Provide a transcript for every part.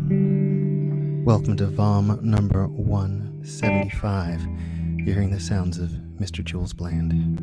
Welcome to VOM number 175. You're hearing the sounds of Mr. Jules Bland.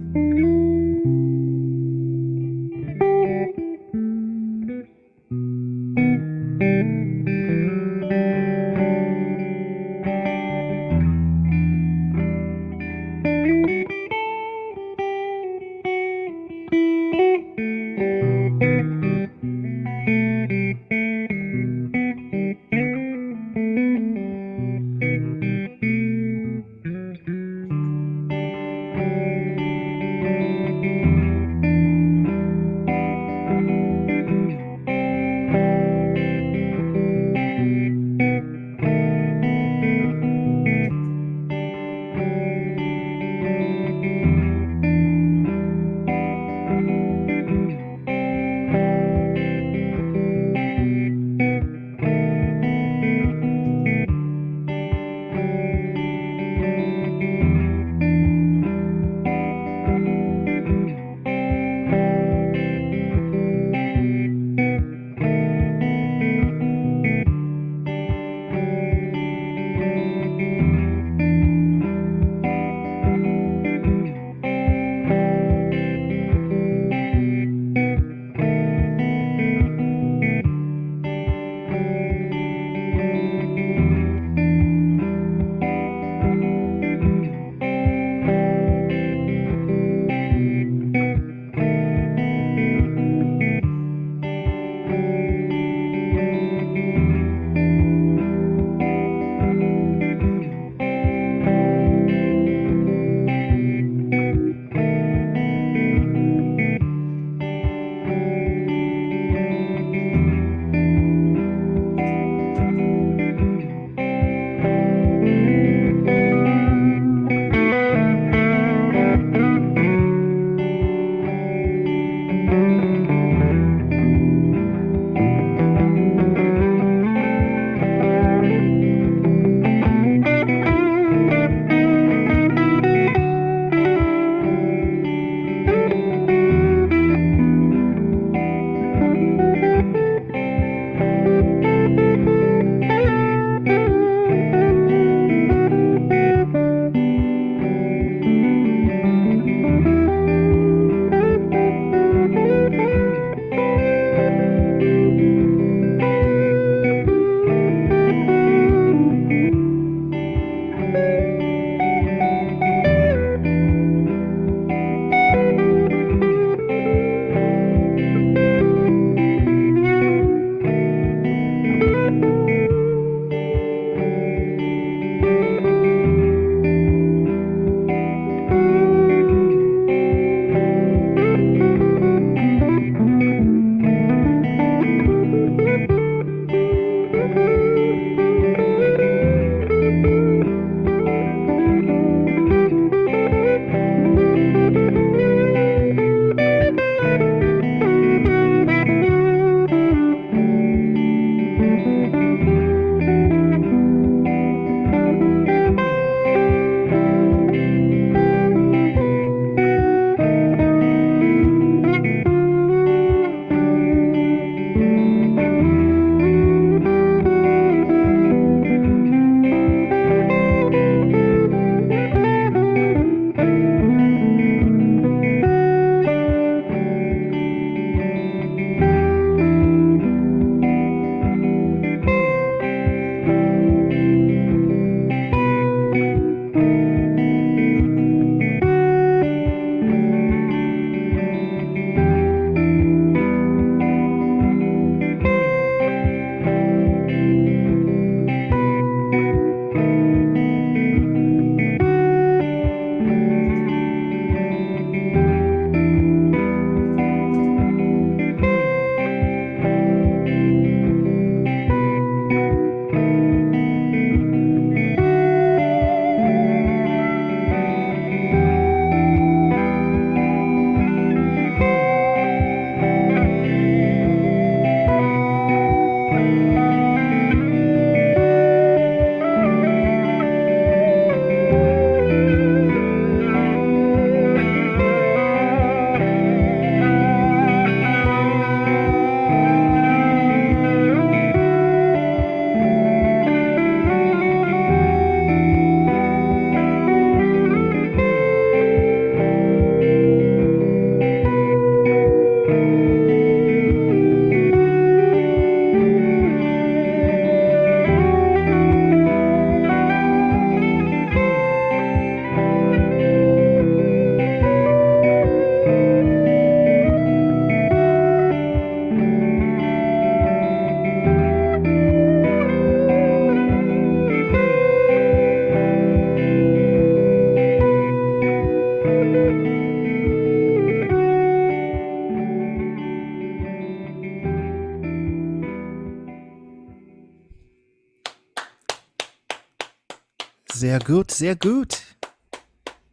Sehr gut, sehr gut.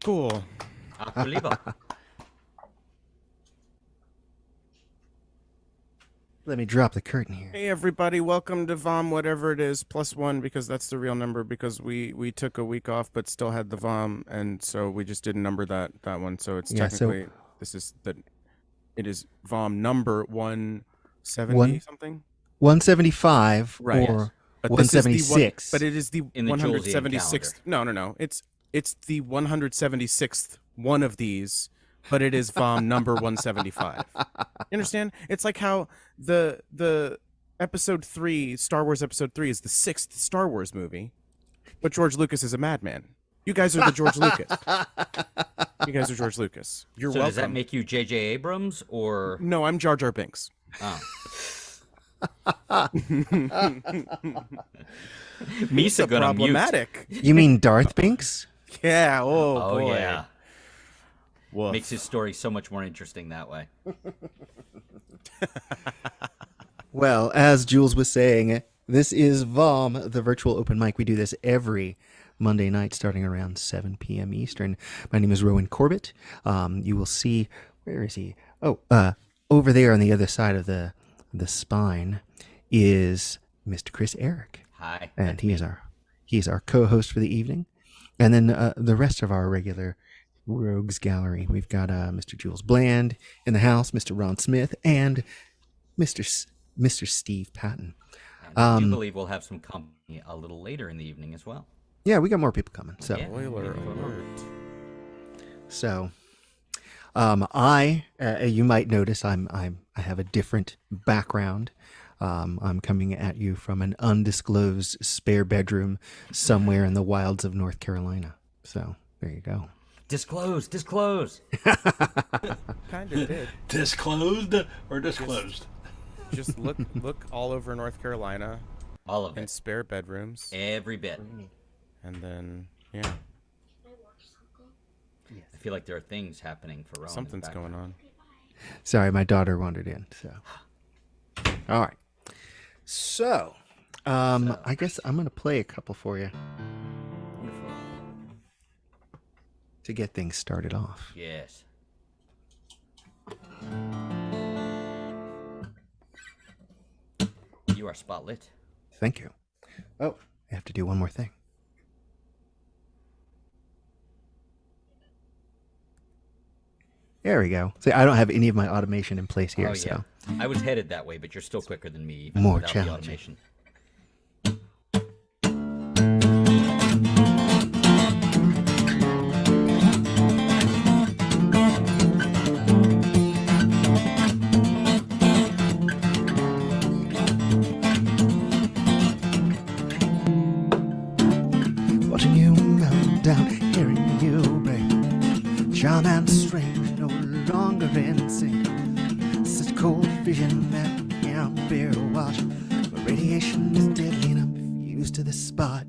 Cool. Ach, lieber. Let me drop the curtain here. Hey everybody, welcome to VOM, whatever it is, +1, because that's the real number, because we took a week off but still had the VOM, and so we just didn't number that one. So it's technically it is VOM number 170 something. 175 Right. or But 176. But it is the In the Julesian 176th. No. It's the 176th one of these, but it is VOM number 175. You understand? It's like how the episode 3, Star Wars episode 3 is the 6th Star Wars movie, but George Lucas is a madman. You guys are the George Lucas. You guys are George Lucas. You're welcome. Does that make you J.J. Abrams or? No, I'm Jar Jar Binks. Oh. Misa gonna problematic. You mean Darth Binks? Yeah. Oh boy. Yeah. Woof. Makes his story so much more interesting that way. Well, as Jules was saying, this is VOM, the virtual open mic. We do this every Monday night starting around 7 p.m. Eastern. My name is Rowan Corbett. You will see, where is he? Oh, over there on the other side of the spine is Mr. Chris Eric. Hi. And he is our co-host for the evening. And then the rest of our regular Rogues Gallery. We've got Mr. Jules Bland in the house, Mr. Ron Smith, and Mr. Steve Patton. And I do believe we'll have some company a little later in the evening as well. Yeah, we got more people coming. So, Yeah. Spoiler alert. So, you might notice I have a different background. I'm coming at you from an undisclosed spare bedroom somewhere in the wilds of North Carolina. So there you go. Disclose. Kind of did. Disclosed or disclosed? Just look all over North Carolina. All of And it. spare bedrooms. Every bit. And then, yeah. I feel like there are things happening for Rowan. Something's going on. Sorry, my daughter wandered in. So, all right. So, I guess I'm gonna play a couple for you to get things started off. Yes. You are spotlit. Thank you. Oh, I have to do one more thing. There we go. See, I don't have any of my automation in place here, Oh, yeah. so I was headed that way, but you're still quicker than me. Even More without the challenging. automation. watching you melt down, hearing you break. Charm and strange, no longer in sync. Such cold vision that can't bear a watch. But radiation is deadly and I'm fused to the spot.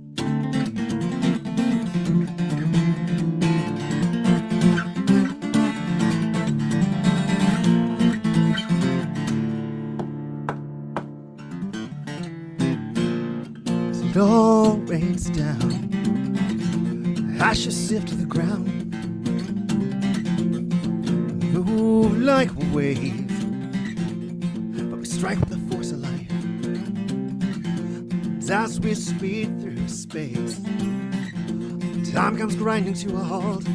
It all rains down, ashes sift to the ground, move like a wave, but we strike with the force of life. As we speed through space, time comes grinding to a halt,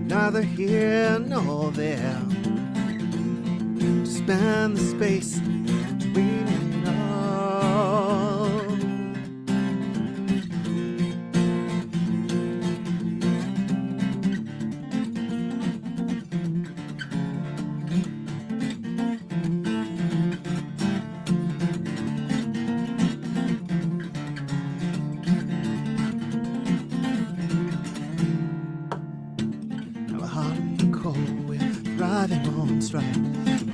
neither here nor there, to span the space between it all. Now hot and cold, we're thriving on strife,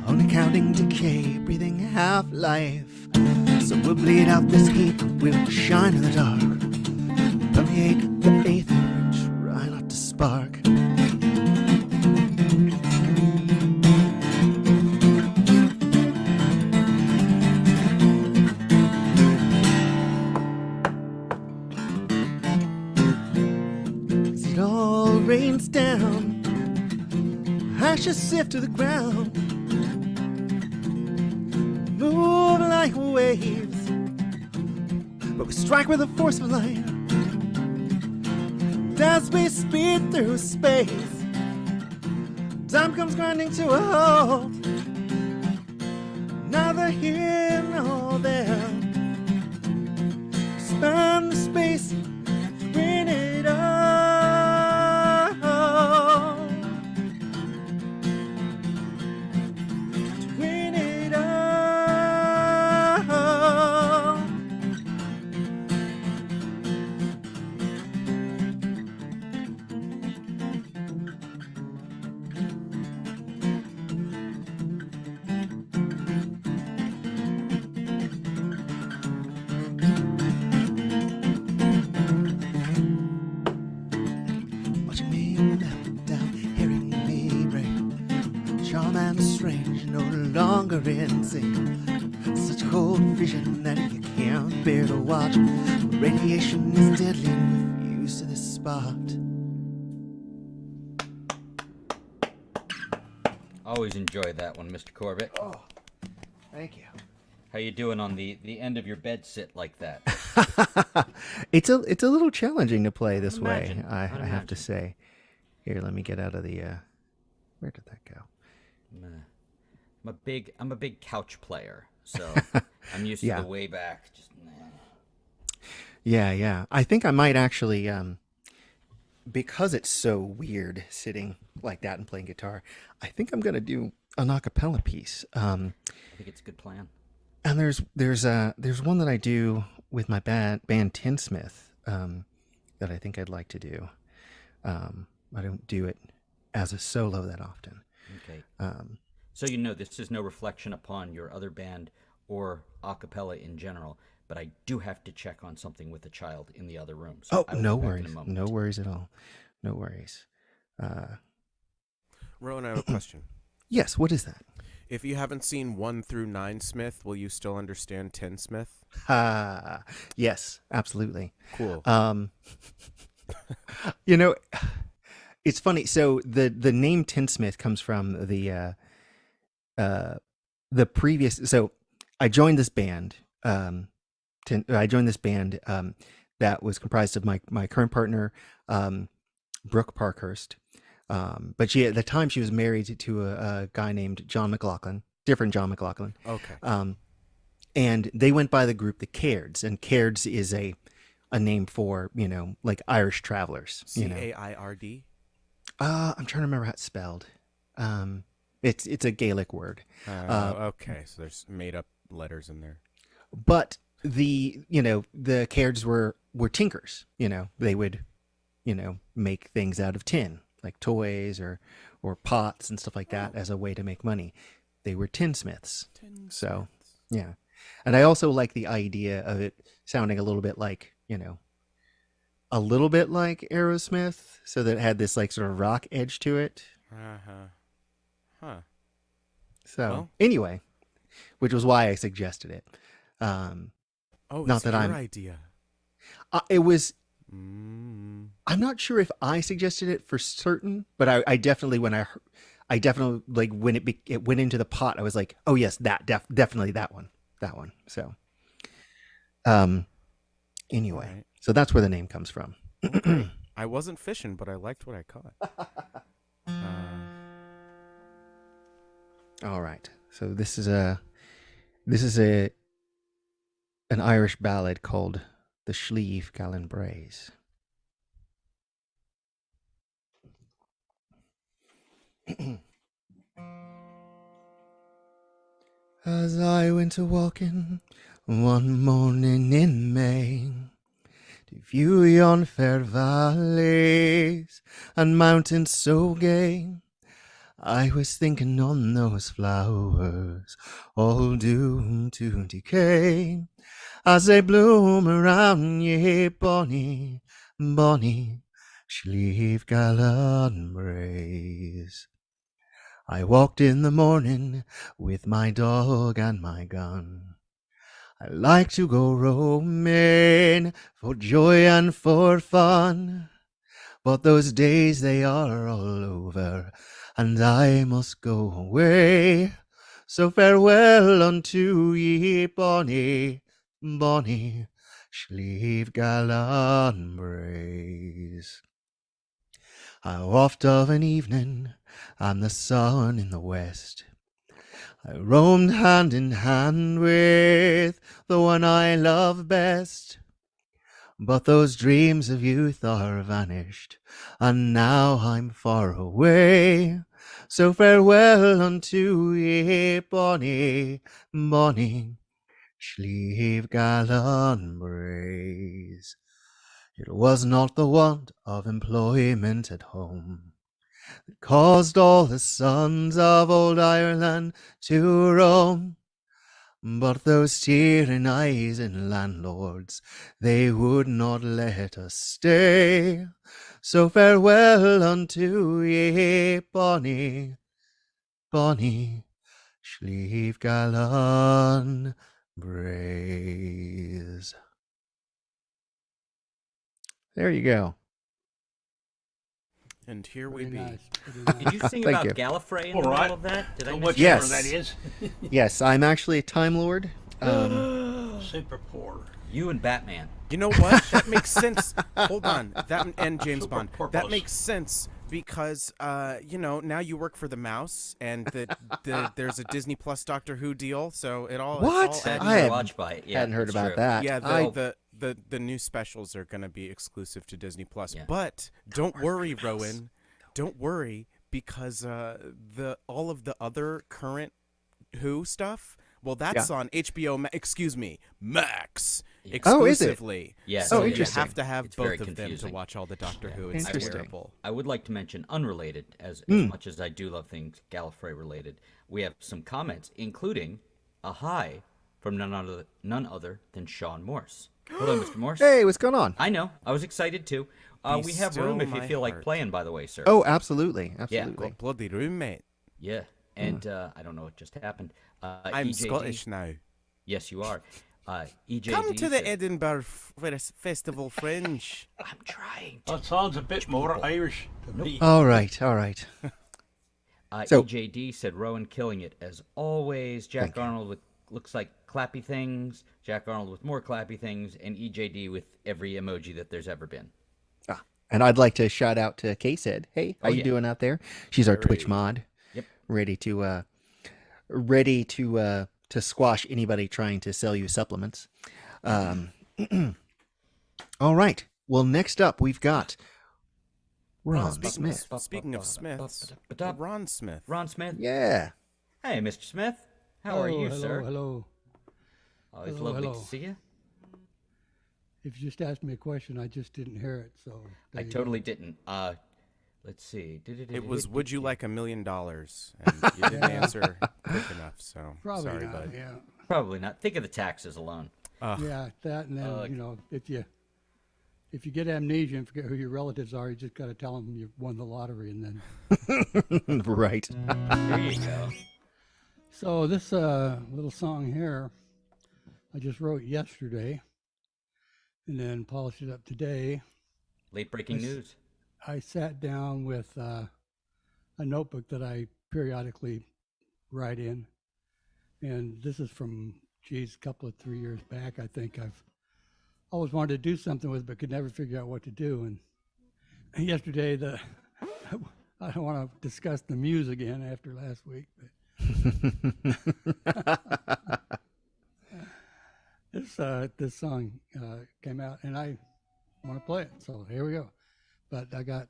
only counting decay, breathing half-life. So we'll bleed out this heat, we'll shine in the dark, permeate the aether, try not to spark. ashes sift to the ground, move like waves, but we strike with the force of light. As we speed through space, time comes grinding to a halt. Neither here nor there. Span the space, win it all. To win it all. Watching me up and down, hearing me break. Charm and strange, no longer in sync. Such a cold vision that you can't bear to watch. Radiation is deadly, refuse to this spot. Always enjoy that one, Mr. Corbett. Oh, thank you. How you doing on the end of your bed sit like that? It's a little challenging to play this way. Imagine. I I'd have to imagine. say. Here, let me get out of the. Where did that go? I'm a big couch player, so I'm used Yeah. to the way back. Just Yeah. I think I might actually, because it's so weird sitting like that and playing guitar. I think I'm gonna do an a cappella piece. I think it's a good plan. And there's one that I do with my band Tinsmith that I think I'd like to do. I don't do it as a solo that often. Okay. So you know this is no reflection upon your other band or a cappella in general, but I do have to check on something with a child in the other room. So I will No be back worries. in a moment. No worries at all. No worries. Rowan, I have a question. Yes, what is that? If you haven't seen 1 through 9 Smith, will you still understand 10 Smith? Yes, absolutely. Cool. You know, it's funny. So the name Tinsmith comes from the previous. So I joined this band. That was comprised of my current partner, Brooke Parkhurst. But at the time she was married to a guy named John McLaughlin, different John McLaughlin. Okay. And they went by the group the Cairds, and Cairds is a name for, like Irish travelers. Caird? I'm trying to remember how it's spelled. It's a Gaelic word. Okay, so there's made up letters in there. But the Cairds were tinkers. They would, make things out of tin, like toys or pots and stuff like that, as a way to make money. They were tinsmiths. So, yeah. And I also like the idea of it sounding a little bit like, Aerosmith, so that it had this like sort of rock edge to it. Huh. So Well. anyway, which was why I suggested it. Oh, Not it's that your I'm- idea. It was. Mm. I'm not sure if I suggested it for certain, but I definitely when like when it went into the pot, I was like, oh yes, definitely that one. So, anyway, Alright. so that's where the name comes from. I wasn't fishing, but I liked what I caught. All right, so this is an Irish ballad called "The Slieve Gallen Braes." As I went a walking one morning in May, to view yon fair valleys and mountains so gay, I was thinking on those flowers all doomed to decay, as they bloom around ye bonny, bonny Slieve Gallen Braes. I walked in the morning with my dog and my gun. I like to go roaming for joy and for fun, but those days they are all over, and I must go away. So farewell unto ye, bonny, bonny, Slieve Gallan Braes. How oft of an evening, and the sun in the west, I roamed hand in hand with the one I love best. But those dreams of youth are vanished, and now I'm far away. So farewell unto ye, bonny, bonny, Slieve Gallan Braes. It was not the want of employment at home that caused all the sons of old Ireland to roam, but those tearing eyes and landlords, they would not let us stay. So farewell unto ye, bonny, bonny, Slieve Gallan Braes. There you go. And here we Pretty be. nice. Pretty nice. Did you sing Thank about you. Gallifrey in All the right. middle of that? Did I So miss whichever Yes. that is. Yes, I'm actually a Time Lord. Super poor. You and Batman. You know what? That makes sense. Hold on. That and James Super Bond. purpose. That makes sense because now you work for the Mouse, and there's a Disney Plus Doctor Who deal. So it all What? It's all Sad adds I you're had- watched by it. Yeah, hadn't heard it's about true. that. Yeah, I- the new specials are going to be exclusive to Disney Plus. Yeah. But don't worry, Rowan. Don't worry because all of the other current Who stuff, well, that's on HBO. Excuse me, Max Oh, is it? exclusively. Yeah. So Oh, you interesting. have to have It's both very of them to confusing. watch all the Doctor Who. It's Interesting. terrible. I would like to mention unrelated, as much as I do love things Gallifrey related. We have some comments, including a hi from none other than Sean Morse. Hello, Mr. Morse. Hey, what's going on? I know. I was excited too. We have Bestow room if you my feel like heart. playing. By the way, sir. Oh, absolutely, absolutely. Got bloody roommate. Yeah. And I don't know what just happened. I'm EJD Scottish now. Yes, you are. EJD Come to the said- Edinburgh Festival Fringe. I'm trying to. That sounds a bit more Irish to me. All right, all right. So- EJD said Rowan killing it as always. Jack Arnold with looks like clappy things. Jack Arnold with more clappy things, and EJD with every emoji that there's ever been. And I'd like to shout out to K-Said. Hey, how you yeah. doing out there? She's our Twitch mod. Yep. Ready to squash anybody trying to sell you supplements. All right. Well, next up we've got Ron Smith. Speaking of Smiths, Ron Smith. Ron Smith. Yeah. Hey, Mr. Smith. How are you, hello, sir? Hello. Always Hello, lovely hello. to see you. If you just asked me a question, I just didn't hear it. So I there you totally didn't. Let's see. It was "Would you like $1 million?" And you didn't answer quick enough. So go. Probably sorry, not. bud. Yeah. Probably not. Think of the taxes alone. Yeah, that and then Ugh. if you get amnesia and forget who your relatives are, you just got to tell them you won the lottery, and then. Right. There you go. So this little song here, I just wrote yesterday, and then polished it up today. Late breaking news. I sat down with a notebook that I periodically write in, and this is from, a couple of 3 years back. I think I've always wanted to do something with it, but could never figure out what to do. And yesterday, I don't want to discuss the muse again after last week, but this song came out, and I want to play it. So here we go. But I got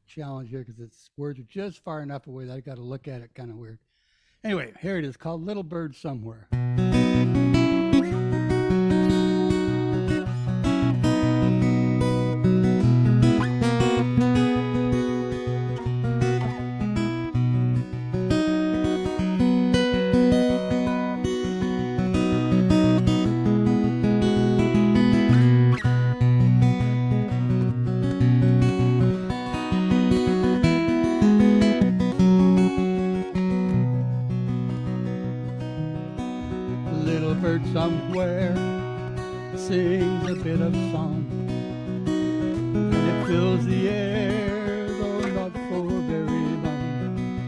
challenged here because its words are just far enough away that I got to look at it kind of weird. Anyway, here it is, called "Little Bird Somewhere." Little bird somewhere sings a bit of song, and it fills the air, though not for very long.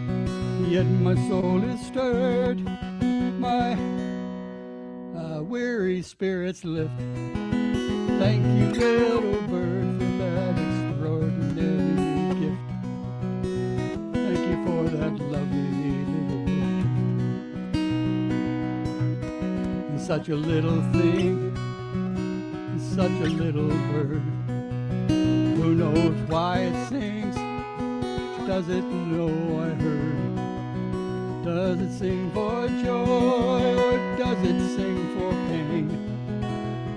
yet my soul is stirred. My weary spirits lift. Thank you, little bird, for that extraordinary gift. Thank you for that lovely little gift. You're such a little thing, you're such a little bird. Who knows why it sings? Does it know I heard? Does it sing for joy or does it sing for pain?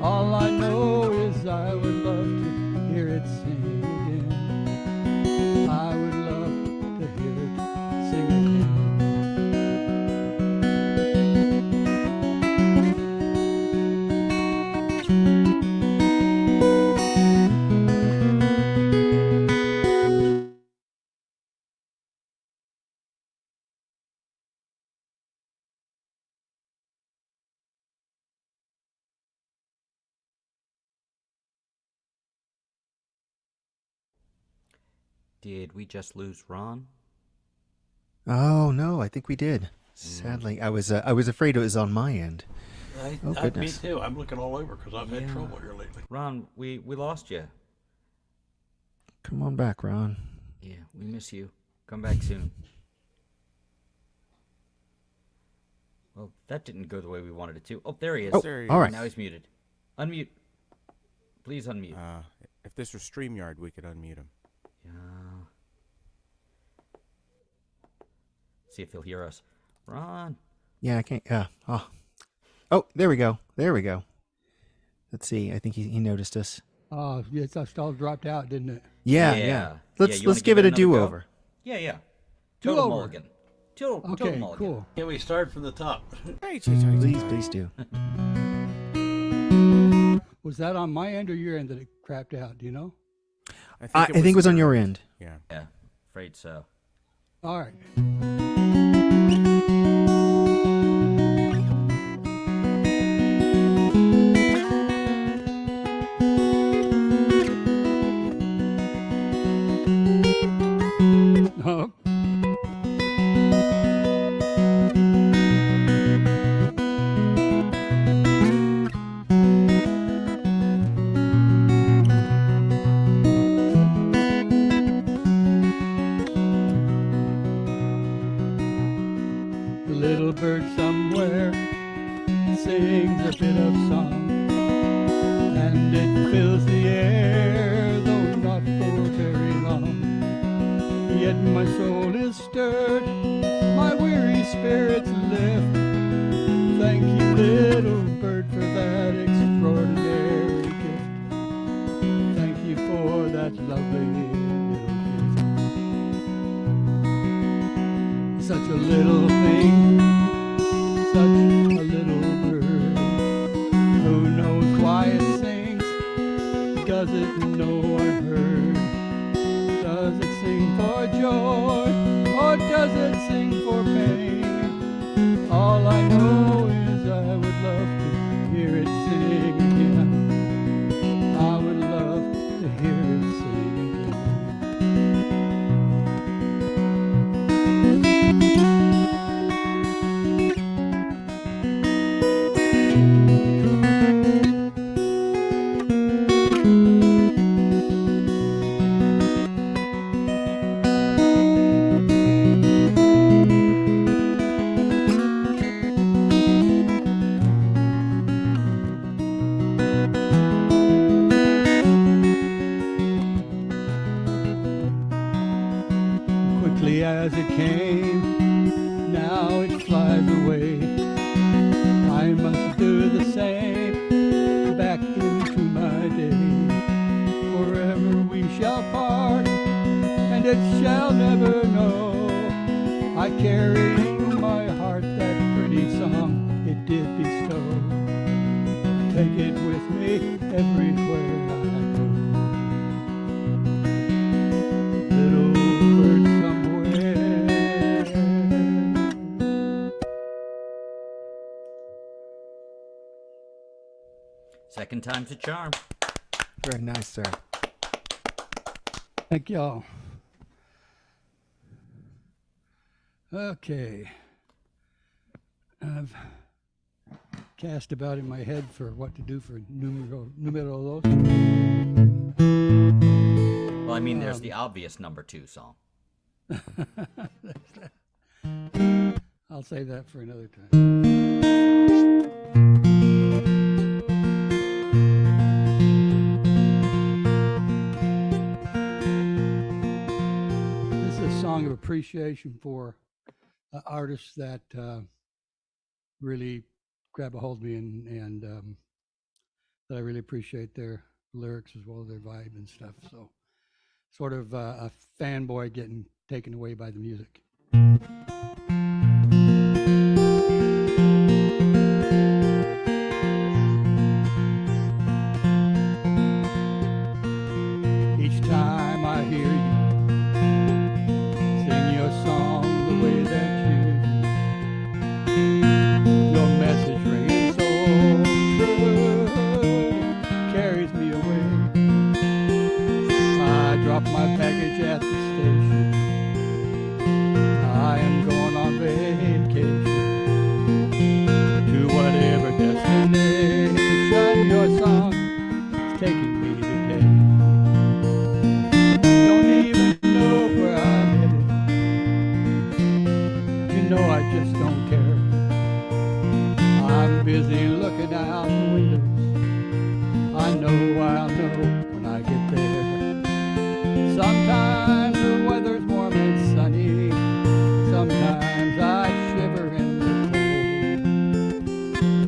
All I know is I would love to hear it sing again. I would love to hear it sing again. Did we just lose Ron? Oh no, I think we did. Sadly, I was afraid it was on my end. Oh, Me goodness. too. I'm looking all over because I've had trouble here lately. Ron, we lost you. Come on back, Ron. Yeah, we miss you. Come back soon. Well, that didn't go the way we wanted it to. Oh, there he is. Oh, There he all is. right. Now he's muted. Unmute. Please unmute. If this were StreamYard, we could unmute him. Yeah. See if he'll hear us. Ron. Yeah, I can't. Yeah. Oh, there we go. There we go. Let's see. I think he noticed us. Oh, yes, I all dropped out, didn't it? Yeah, Yeah. yeah. Yeah, Let's you let's wanna give it a another go? do-over. Yeah, yeah. Do-over. Total mulligan. Total Okay, mulligan. cool. Can we start from the top? Please do. Was that on my end or your end that it crapped out? Do you know? I think it was on your end. Yeah. Yeah, afraid so. All right. Oh. The little bird somewhere sings a bit of song, and it fills the air, though not for very long. Yet my soul is stirred, my weary spirits lift. Thank you, little bird, for that extraordinary gift. Thank you for that lovely little gift. Such a little thing, such a little bird. Who knows why it sings? Does it know I've heard? Does it sing for joy or does it sing for pain? All I know is I would love to hear it sing again. I would love to hear it sing again. Quickly as it came, now it flies away. I must do the same, back into my day. Forever we shall part, and it shall never know. I carry in my heart that pretty song it did bestow. Take it with me everywhere I go. Little bird somewhere. Second time's a charm. Very nice, sir. Thank y'all. Okay. I've cast about in my head for what to do for numero dos. Well, I mean, there's the obvious number 2 song. I'll save that for another time. This is a song of appreciation for artists that really grab a hold of me and that I really appreciate their lyrics as well as their vibe and stuff. So, sort of a fanboy getting taken away by the music. Each time I hear you sing your song the way that you do, your message ringing so true, carries me away. I drop my package at the station. I am going on vacation to whatever destination your song is taking me today. Don't even know where I'm headed. You know I just don't care. I'm busy looking out the windows. I know I'll know when I get there. Sometimes the weather's warm and sunny. Sometimes I shiver in the cold.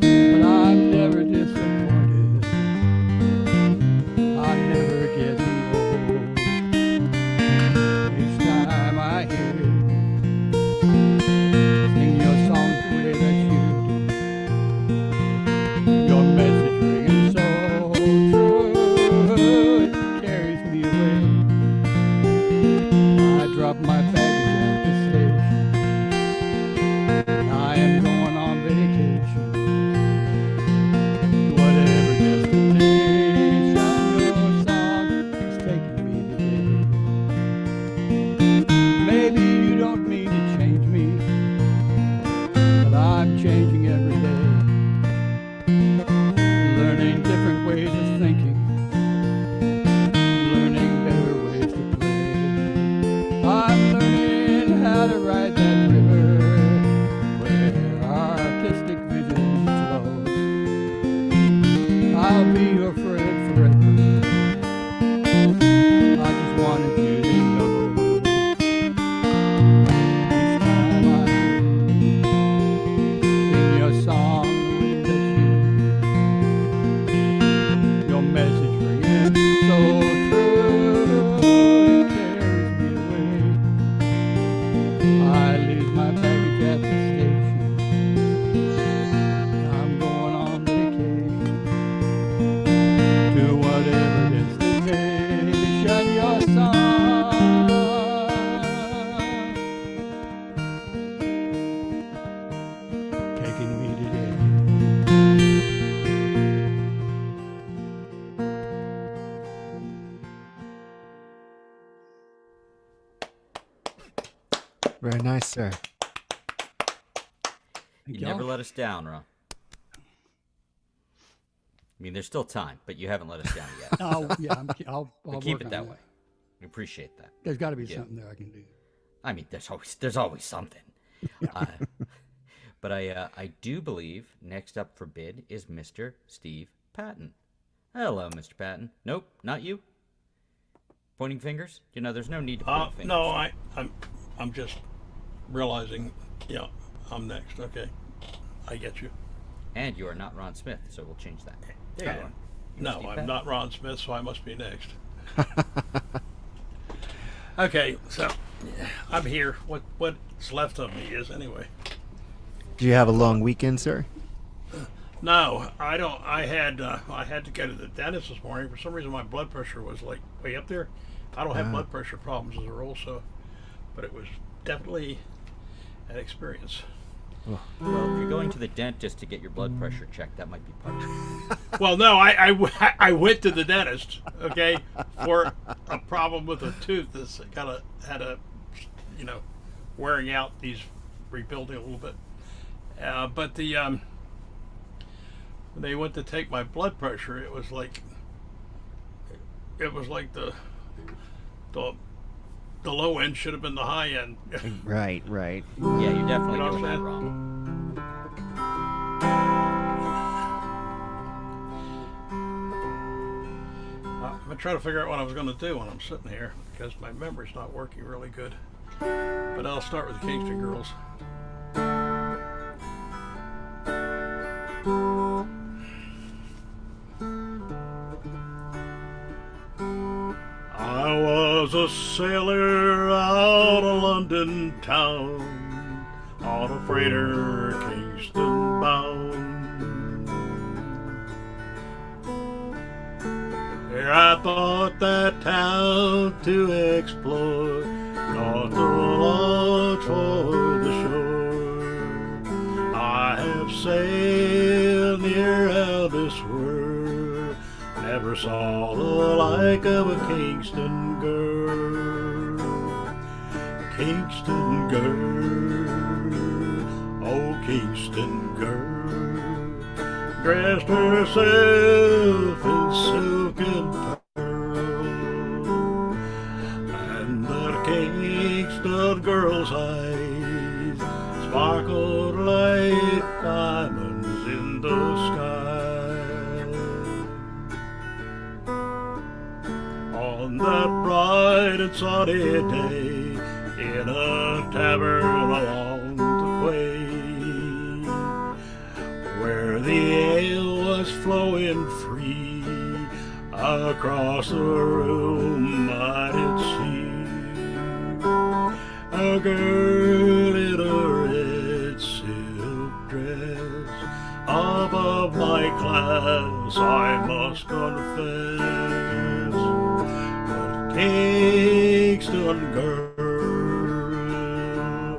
But I'm never disappointed. I'm never getting old. Each time I hear you sing your songs the way that you do, your message ringing so true, it carries me away. I drop my baggage at the station. I am going on vacation to whatever destination your song is taking me today. Maybe you don't mean to change me, but I'm changing every day. Learning different ways of thinking, learning better ways to play. I'm learning how to ride that river where artistic vision flows. I'll be your friend forever. I just wanted you to know. Each time I sing your song the way that you do, your message ringing so true, it carries me away. I leave my baggage at the station. I'm going on vacation to whatever destination your song taking me today. Very nice, sir. You never let us down, Ron. I mean, there's still time, but you haven't let us down yet. I'll But keep work it on that way. We appreciate that. There's got to be Yeah. something there I can do. I mean, there's always something. But I do believe next up for bid is Mr. Steve Patton. Hello, Mr. Patton. Nope, not you. Pointing fingers? You know, there's no need to point fingers. No, I'm just realizing, yeah, I'm next. Okay, I get you. And you are not Ron Smith, so we'll change that. There you are. No, Steve I'm Patton. not Ron Smith, so I must be next. Okay, so I'm here. What's left of me is anyway. Do you have a long weekend, sir? No, I don't. I had to go to the dentist this morning. For some reason, my blood pressure was like way up there. I don't have blood pressure problems as a rule, so, but it was definitely an experience. Well, if you're going to the dentist to get your blood pressure checked, that might be part of it. Well, no, I went to the dentist, okay, for a problem with a tooth that's had a wearing out these rebuilding a little bit. But when they went to take my blood pressure, it was like the low end should have been the high end. Right. Yeah, you're definitely You know what doing that I'm wrong. I've been trying to figure out what I was going to do when I'm sitting here because my memory's not working really good. But I'll start with the Kingston Girls. I was a sailor out of London town on a freighter Kingston bound. Here I thought that town to explore, not to launch for the shore. I have sailed near out this world, never saw the like of a Kingston girl. Kingston girl, oh Kingston girl, dressed herself in silk and pearl, and that Kingston girl's eyes sparkled like diamonds in the sky. On that bright and sunny day, in a tavern along the quay, where the ale was flowing free, across the room I did see a girl in a red silk dress, above my class, I must confess. But Kingston girl,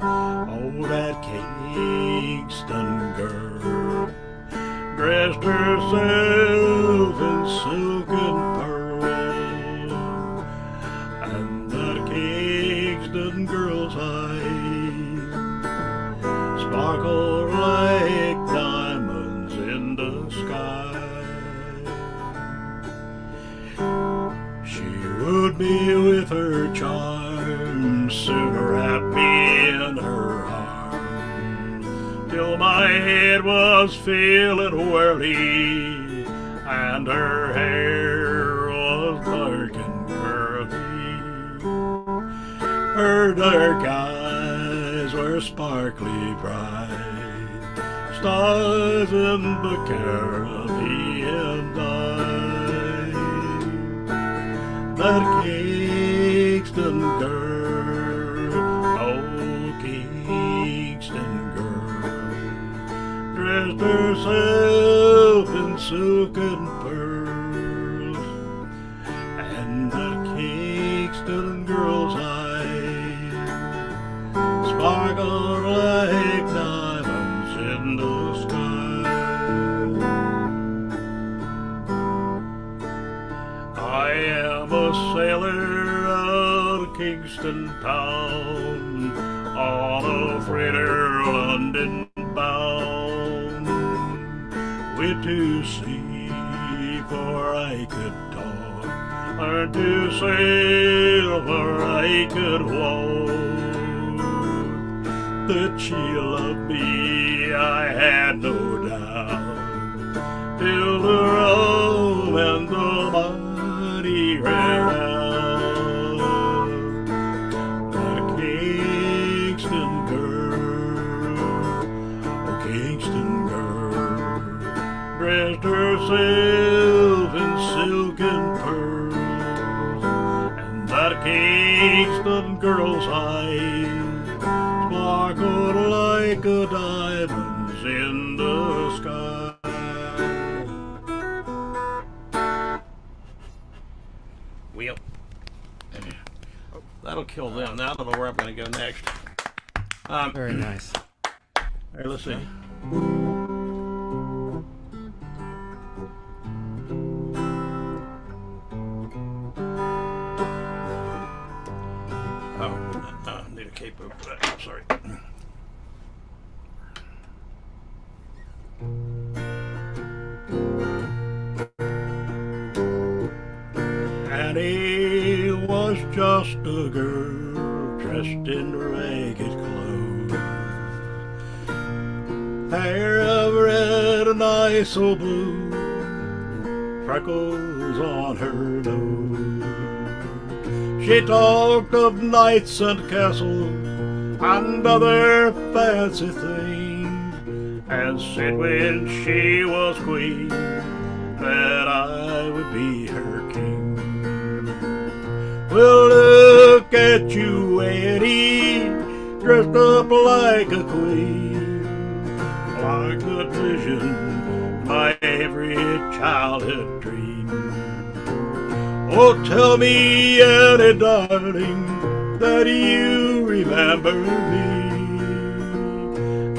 oh that Kingston girl, dressed herself in silk and pearl, and that Kingston girl's eyes sparkled like diamonds in the sky. She wooed me with her charms, soon wrapped me in her arms, till my head was feeling whirly, and her hair was dark and curly. Her dark eyes were sparkly bright, stars in the Caribbean night. That Kingston girl, oh Kingston girl, dressed herself in silk and pearls, and that Kingston girl's eyes sparkled like diamonds in the sky. I am a sailor out of Kingston town, on a freighter London bound. Went to sea for I could talk, learned to sail for I could walk. That she loved me I had no doubt, till the rum and the money ran out. The Kingston girl, oh Kingston girl, dressed herself in silk and pearls, and that Kingston girl's eyes sparkled like a diamonds in the sky. Well, that'll kill them. Now I don't know where I'm going to go next. Very nice. Here, let's see. Oh, I need a capo for that. Sorry. just a girl dressed in ragged clothes. Hair of red and eyes so blue, freckles on her nose. She talked of knights and castles and other fancy things, and said when she was queen that I would be her king. Well, look at you, Annie, dressed up like a queen, like a vision, my every childhood dream. Oh, tell me, Annie, darling, that you remember me,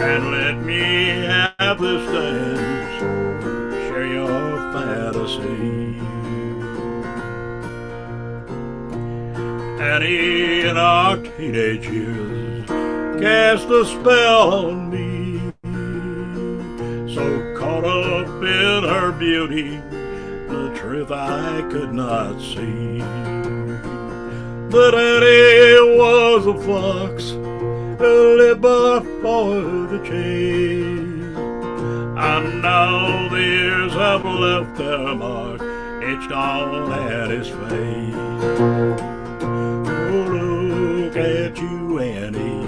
and let me have this dance, share your fantasy. Annie, in our teenage years, cast a spell on me, so caught up in her beauty, the truth I could not see. That Annie was a fox who lived but for the chase, and now the years have left their mark etched on Annie's face. Oh, look at you, Annie,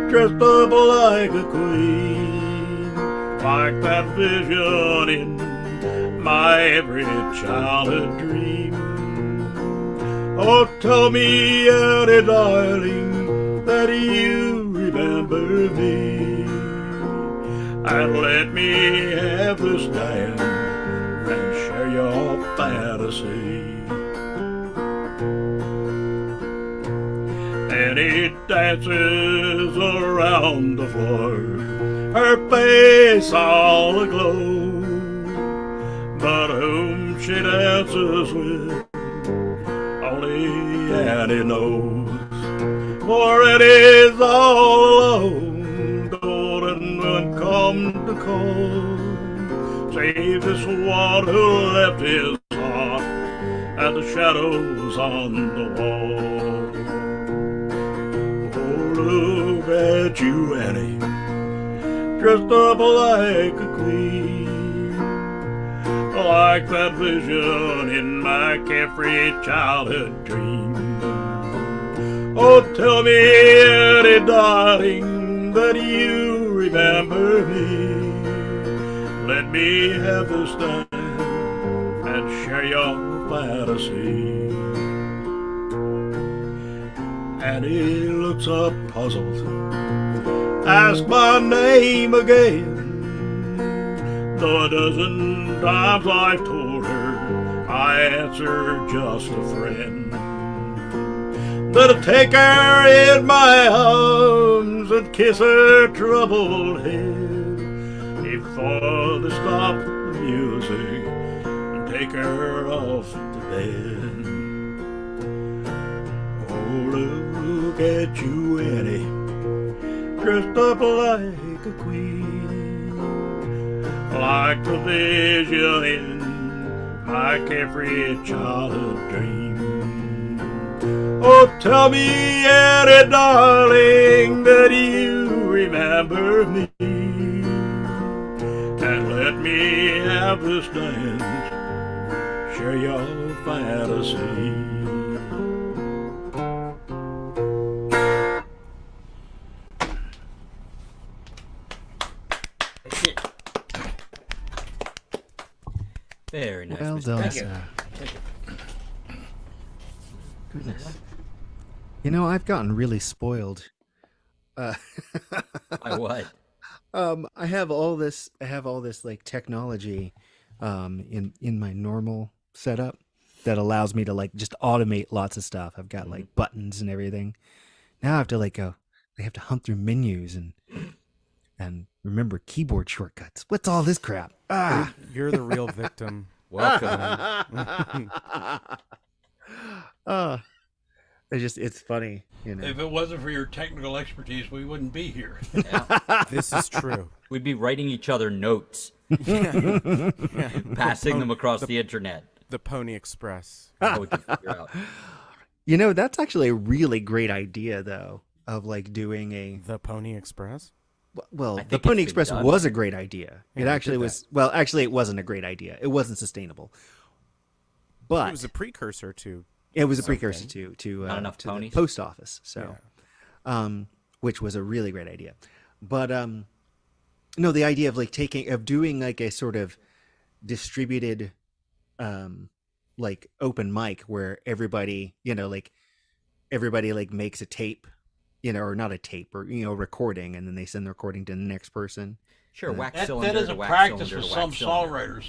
dressed up like a queen, like that vision in my every childhood dream. Oh, tell me, Annie, darling, that you remember me, and let me have this dance and share your fantasy. Annie dances around the floor, her face all aglow, but whom she dances with only Annie knows. For Annie's all alone, golden when come to call, save this one who left his heart and the shadows on the wall. Oh, look at you, Annie, dressed up like a queen, like that vision in my carefree childhood dream. Oh, tell me, Annie, darling, that you remember me. Let me have this time and share your fantasy. Annie looks up puzzled, ask my name again, though a dozen times I've told her I answer just a friend. That'll take her in my arms and kiss her troubled head before they stop the music and take her off to bed. Oh, look at you, Annie, dressed up like a queen, like the vision in my carefree childhood dream. Oh, tell me, Annie, darling, that you remember me, and let me have this dance, share your fantasy. Very nice. Well Mr. done, Thank you. sir. Goodness. You know, I've gotten really spoiled. By what? I have all this like technology in my normal setup that allows me to like just automate lots of stuff. I've got like buttons and everything. Now I have to like go I have to hunt through menus and remember keyboard shortcuts. What's all this crap? Ah. You're the real victim. Welcome. It's funny, you know. If it wasn't for your technical expertise, we wouldn't be here. Yeah. This is true. We'd be writing each other notes, passing them across the internet. The Pony Express. How we could figure out. You know, that's actually a really great idea, though, of like doing a. The Pony Express. Well, I the think Pony it's been Express done. was a great idea. Yeah, It we actually did was. Well, actually, it wasn't a great idea. It wasn't sustainable. But It was a precursor to. it was a something. precursor to Not enough to the ponies? post office. So, Yeah. which was a really great idea. But no, the idea of like doing like a sort of distributed like open mic where everybody, like everybody like makes a tape, or not a tape, or recording, and then they send the recording to the next person. Sure, wax That cylinder is to a wax practice cylinder for to some wax cylinder. songwriters.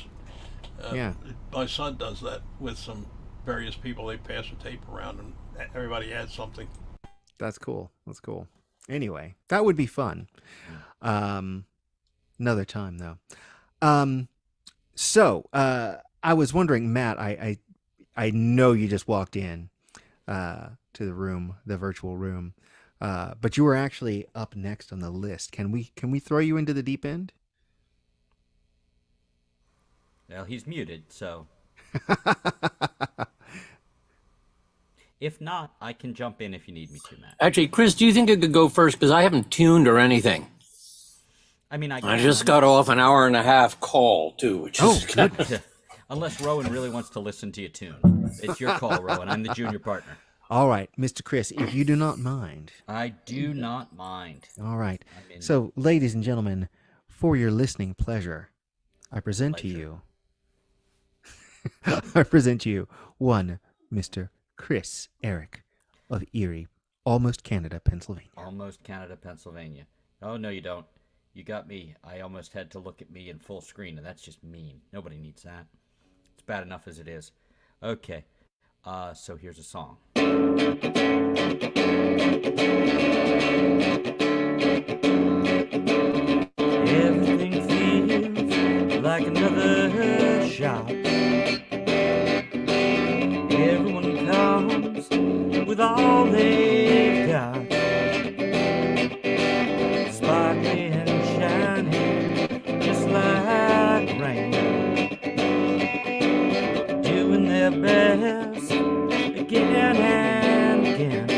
Yeah. My son does that with some various people. They pass the tape around and everybody adds something. That's cool. That's cool. Anyway, that would be fun. Another time though. So I was wondering, Matt, I know you just walked in to the room, the virtual room, but you were actually up next on the list. Can we throw you into the deep end? Well, he's muted, so if not, I can jump in if you need me to, Matt. Actually, Chris, do you think I could go first? Because I haven't tuned or anything. I mean, I I just got off an hour and a half call, too, which is good. Unless Rowan really wants to listen to you tune. It's your call, Rowan. I'm the junior partner. All right, Mr. Chris, if you do not mind. I do not mind. All right. in- So, ladies and gentlemen, for your listening pleasure, I present to you. I present to you one Mr. Chris Eric of Erie, almost Canada, Pennsylvania. Almost Canada, Pennsylvania. Oh, no, you don't. You got me. I almost had to look at me in full screen, and that's just mean. Nobody needs that. It's bad enough as it is. Okay. So here's a song. Everything feels like another shot. Everyone comes with all they've got. Sparkling and shining just like rain. Doing their best again and again.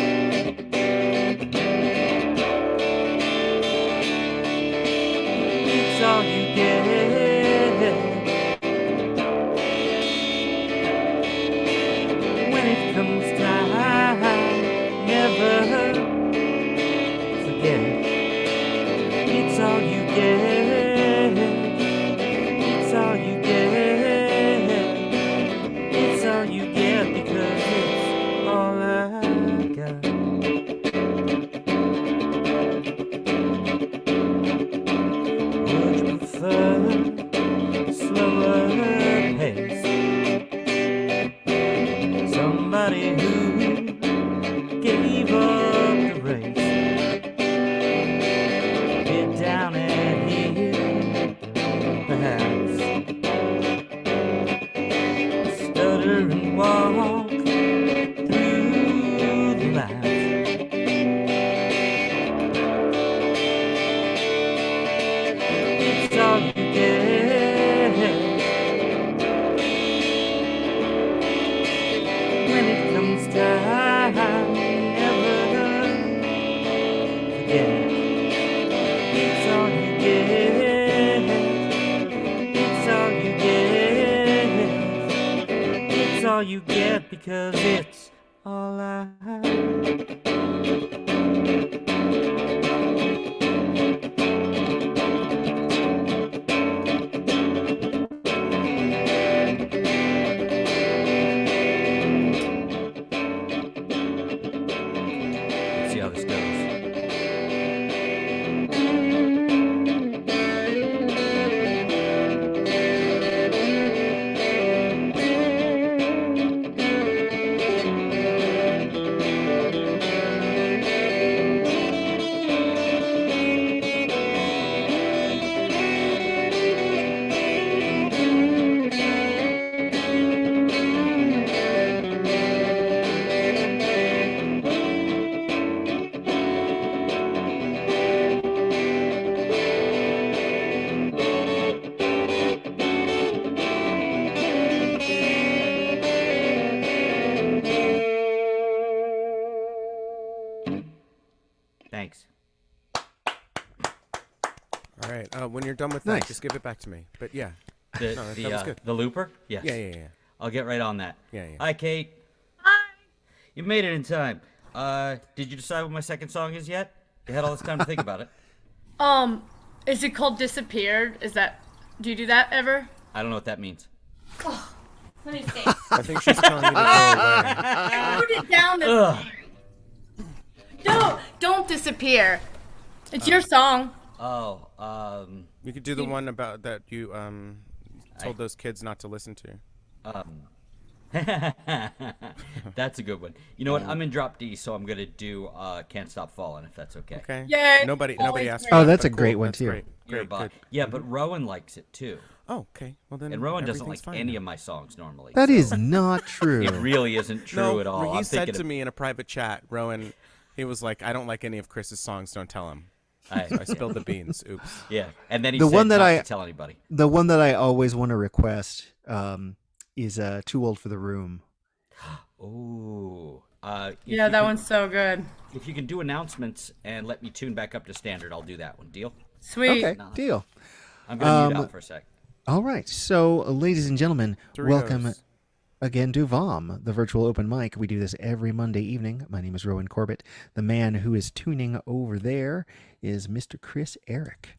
It's all you get. When it comes time, never forget. It's all you get. It's all you get. It's all you get because it's all I got. Would you prefer a slower pace? Somebody who gave up the race. Get down and here, perhaps. Stutter and walk through the lights. It's all you get. When it comes time, never forget. It's all you get. It's all you get. It's all you get because it's all I. Let's see how this goes. done with that. Nice. Just give it back to me. But yeah. The No, that the was good. the looper? Yes. Yeah. I'll get right on that. Yeah. Hi, Kate. You made it in time. Did you decide what my second song is yet? You had all this time to think about it. Is it called Disappeared? Do you do that ever? I don't know what that means. Let me see. I think she's telling you to go away. I wrote it down this thing. No, don't disappear. It's your song. Oh, You could do the one about that you told those kids not to listen to. that's a good one. You know what? I'm in drop D, so I'm gonna do "Can't Stop Falling" if that's okay. Okay. Yay. Nobody Always asked. great. for Oh, it, that's but a great cool. one, That's too. Great. You're a Great. bot. Good. Yeah, but Rowan likes it too, Oh, okay. Well then. and Rowan doesn't everything's like fine any then. of my songs normally. That so is not true. It really isn't true No, at all. He I'm said thinking to of- me in a private chat, Rowan, he was like, "I don't like any of Chris's songs. Don't tell him." I I spilled the beans. Oops. Yeah, and then he The said one that not I- to tell anybody. The one that I always want to request is "Too Old for the Room." Ooh. Yeah, that one's so good. If you can do announcements and let me tune back up to standard, I'll do that one. Deal? Sweet. Okay, deal. I'm gonna mute out for a sec. All right. So, ladies and gentlemen, welcome Doritos. again to VOM, the virtual open mic. We do this every Monday evening. My name is Rowan Corbett. The man who is tuning over there is Mr. Chris Eric.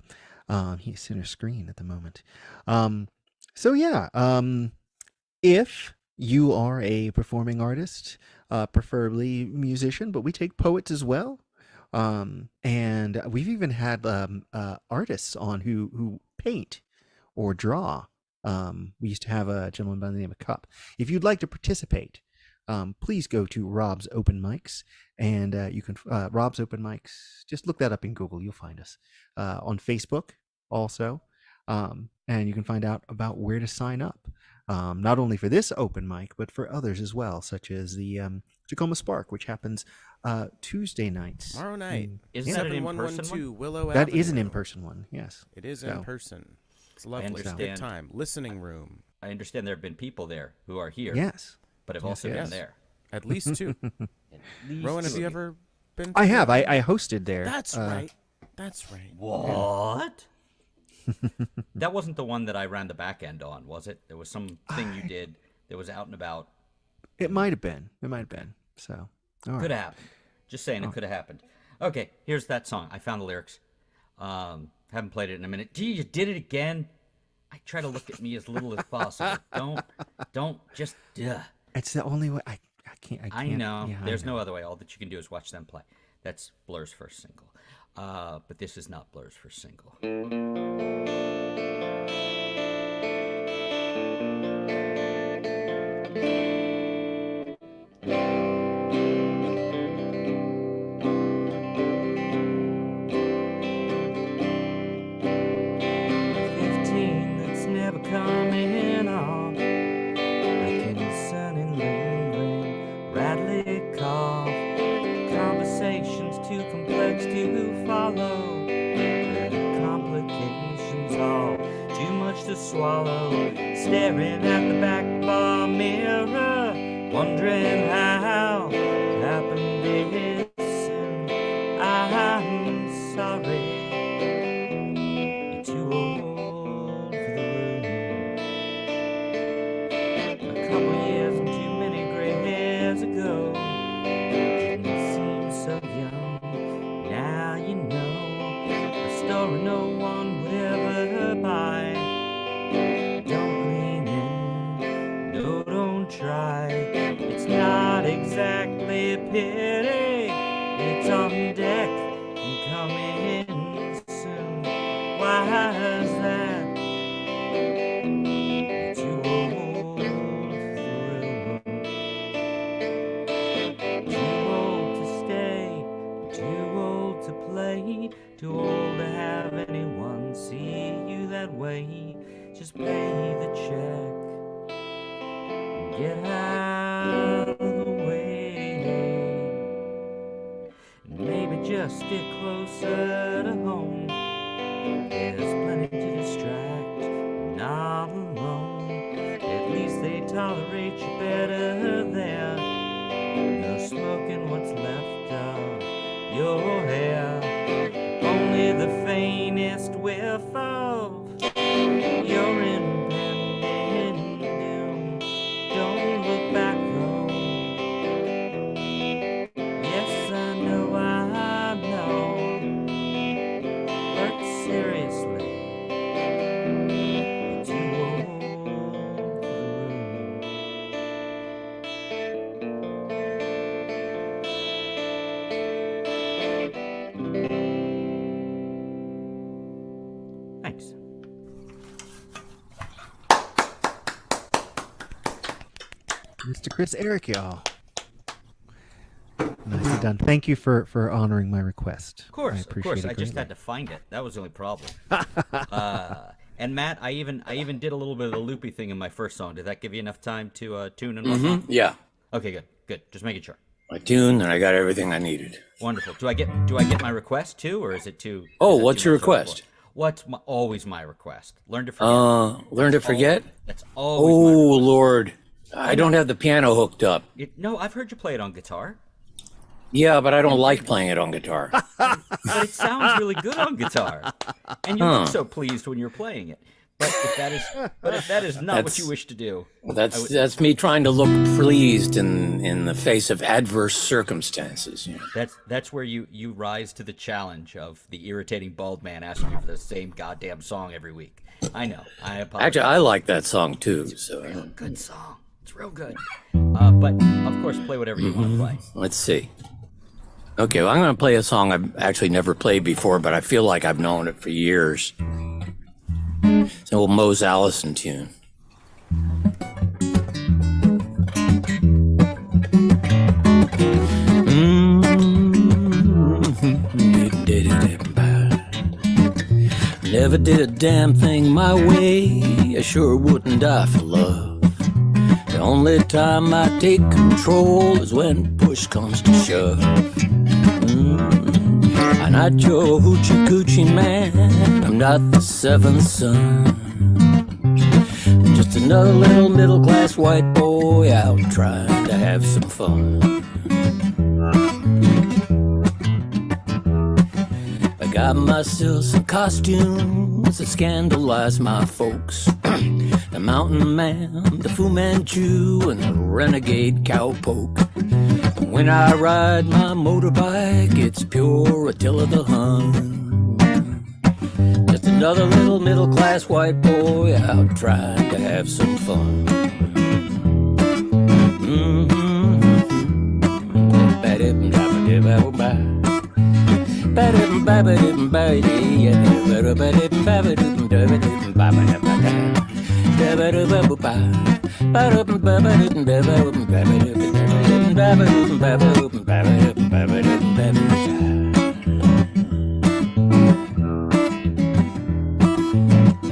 He's center screen at the moment. If you are a performing artist, preferably musician, but we take poets as well. And we've even had artists on who paint or draw. We used to have a gentleman by the name of Cup. If you'd like to participate, please go to Rob's Open Mics, and you can Rob's Open Mics. Just look that up in Google; you'll find us on Facebook also, and you can find out about where to sign up. Not only for this open mic, but for others as well, such as the Tacoma Spark, which happens Tuesday nights. Tomorrow night. Isn't that an in-person 7112 Willow That Avenue. is an in-person one. Yes, It is So- in person. It's lovely. It's a good understand. time. Listening room. I understand there have been people there who are here, Yes, but have Yes, also yes. been there. At least two. At least Rowan, have two you of ever been? I to have. the- I hosted there. That's right. That's right. What? That wasn't the one that I ran the back end on, was it? There was some thing you did that was out and about. It might have been. It might have been. So, all right. Could have happened. Just saying, it could have happened. Okay, here's that song. I found the lyrics. Haven't played it in a minute. Gee, you did it again. I try to look at me as little as possible. Don't just. It's the only way. I can't. I know. Yeah, There's know. no other way. All that you can do is watch them play. That's Blur's first single. But this is not Blur's first single. That's never coming on. Like any sun and lingering, rattly cough. Conversations too complex to follow. The complications all too much to swallow. Staring at the back bar mirror, wondering how it happened this. And I'm sorry. You're too old for the room. A couple years and too many gray hairs ago. Didn't seem so young. Now you know a story no one would ever buy. Don't lean in, no, don't try. It's not exactly pity. It's on deck and coming soon. Why is that? You're too old for the room. Too old to stay, too old to play, too old to have anyone see you that way. Just pay the check and get out of the way. And maybe just stick closer to home. There's plenty to distract, you're not alone. At least they tolerate you better there. No smoking what's left of your hair. Only the faintest whiff of Mr. Chris Eric, y'all. Nicely done. Thank you for honoring my request. Of course, I of appreciate course. it I just greatly. had to find it. That was the only problem. And Matt, I even did a little bit of the loopy thing in my first song. Did that give you enough time to tune and whatnot? Yeah. Okay, good. Just making sure. I tuned and I got everything I needed. Wonderful. Do I get my request too, or is it too? Oh, is that what's too your much to look request? for? What's always my request? Learn to forget. Learn to forget? That's always my Oh, request. Lord. I don't have the piano hooked up. No, I've heard you play it on guitar, Yeah, but I don't like playing it on guitar. but it sounds really good on guitar, and you look so pleased when you're playing it. But if that is not what That's- you wish to do, That's me trying to look pleased in the face of adverse circumstances. You know? that's where you rise to the challenge of the irritating bald man asking you for the same goddamn song every week. I know. I apologize. Actually, I like that song too. So Good song. It's real good. But of course, play whatever you want to play. let's see. Okay, well, I'm going to play a song I've actually never played before, but I feel like I've known it for years. It's an old Mose Allison tune. Never did a damn thing my way. I sure wouldn't die for love. The only time I take control is when push comes to shove. I'm not your hoochie coochie man. I'm not the seventh son. I'm just another little middle class white boy out trying to have some fun. I got myself some costumes that scandalize my folks. The mountain man, the Fu Manchu, and the renegade cowpoke. When I ride my motorbike, it's pure Attila the Hun. Just another little middle-class white boy out trying to have some fun.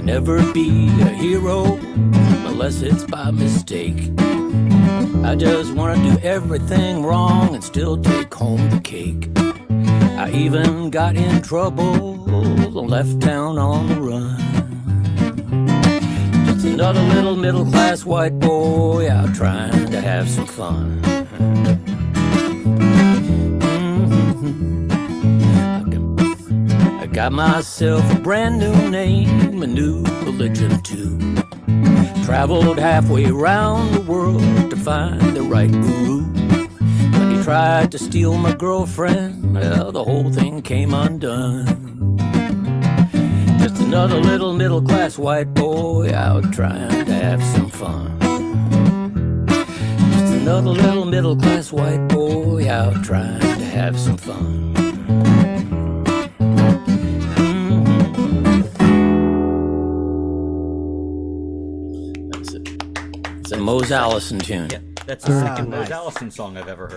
Never be a hero unless it's by mistake. I just want to do everything wrong and still take home the cake. I even got in trouble, left town on the run. Just another little middle-class white boy out trying to have some fun. I got myself a brand new name, a new religion too. Traveled halfway around the world to find the right guru. When he tried to steal my girlfriend, well, the whole thing came undone. Just another little middle-class white boy out trying to have some fun. Just another little middle-class white boy out trying to have some fun. That's it. It's a Mose Allison tune. Yeah, that's the second Mose Allison song I've ever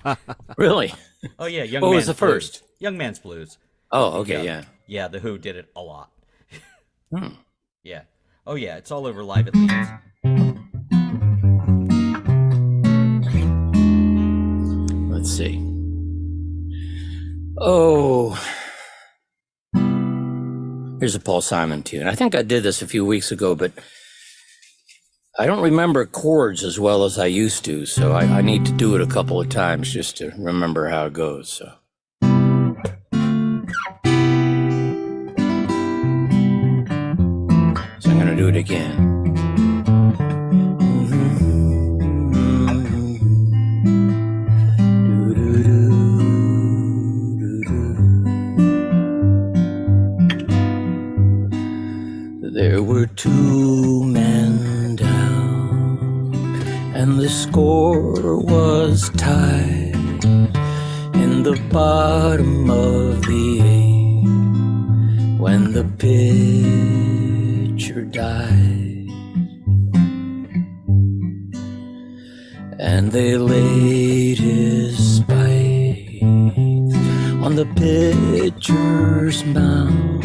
heard. Really? Oh yeah, Young What Man's was the Blues. first? Young Man's Blues. Oh, okay, yeah. Yeah, The Who did it a lot. Yeah. Oh yeah, it's all over Live at Leeds. Let's see. Oh, here's a Paul Simon tune. I think I did this a few weeks ago, but I don't remember chords as well as I used to, so I need to do it a couple of times just to remember how it goes. So. So I'm going to do it again. There were two men down, and the score was tied in the bottom of the eighth when the pitcher died. and they laid his spike on the pitcher's mound,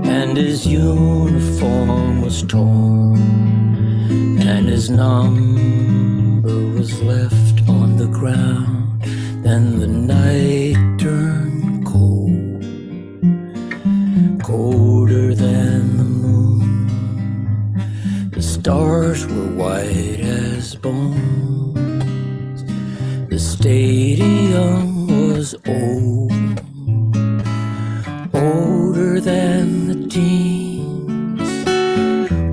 and his uniform was torn, and his number was left on the ground. Then the night turned cold, colder than the moon. The stars were white as bones. The stadium was old, older than the teams,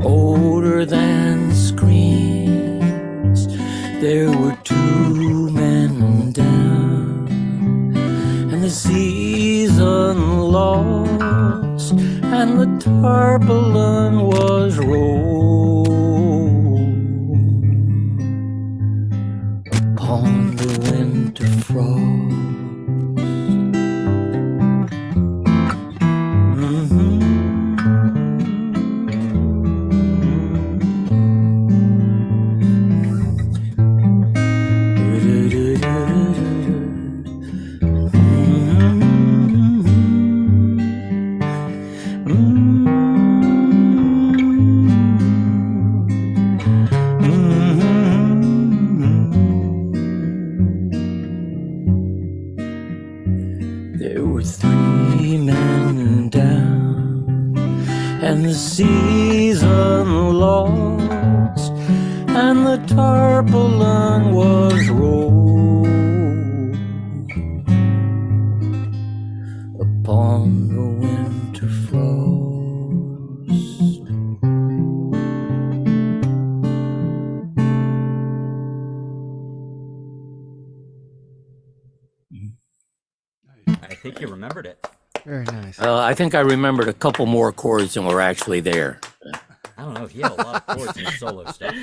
older than the screens. There were two men down, and the season lost, and the tarpaulin was rolled upon the winter frost. There were three men down, and the season lost, and the tarpaulin was rolled upon the winter frost. I think you remembered it. Very nice. I think I remembered a couple more chords than were actually there. I don't know. He had a lot of chords in his solo stuff.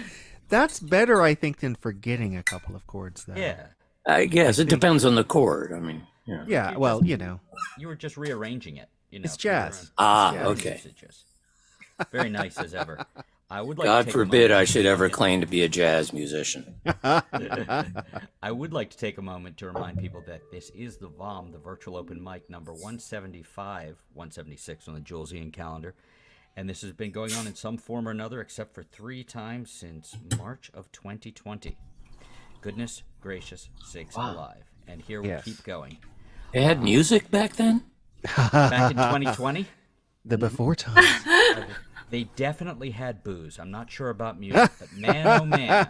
That's better, I think, than forgetting a couple of chords, though. Yeah. I guess it depends on the chord. I mean, yeah. Yeah, well, you know. You were just rearranging it. You know, It's jazz. Okay. Very nice as ever. I would like God to take a forbid moment I should ever claim to be a jazz musician. I would like to take a moment to remind people that this is the VOM, the virtual open mic number 175, 176 on the Julesian calendar. And this has been going on in some form or another, except for 3 times since March of 2020. Goodness gracious sakes alive. And here we keep going. They had music back then? Back in 2020, The before times. they definitely had booze. I'm not sure about music, but man, oh man.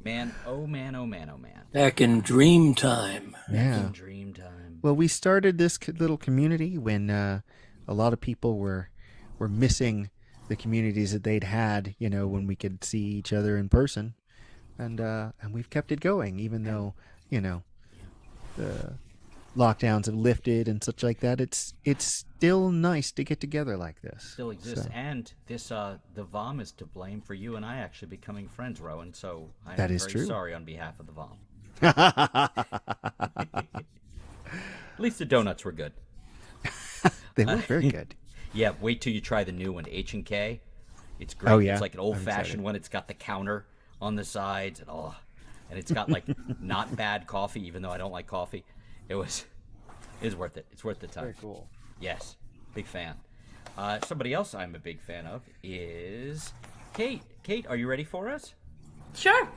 Man, oh man, oh man, oh man. Back in dream time. Yeah. In dream time. Well, we started this little community when a lot of people were missing the communities that they'd had, you know, when we could see each other in person, and we've kept it going, even though, you know, the lockdowns have lifted and such like that. It's still nice to get together like this. Still exists, So, and this the VOM is to blame for you and I actually becoming friends, Rowan. So I'm That is very true. sorry on behalf of the VOM. At least the donuts were good. they were very good. Yeah, wait till you try the new one, H&K. It's great. Oh, yeah? It's like an I'm excited. old-fashioned one. It's got the counter on the sides, and it's got like not bad coffee, even though I don't like coffee. It was worth it. It's worth the time. Very cool. Yes, big fan. Somebody else I'm a big fan of is Kate. Kate, are you ready for us? Sure.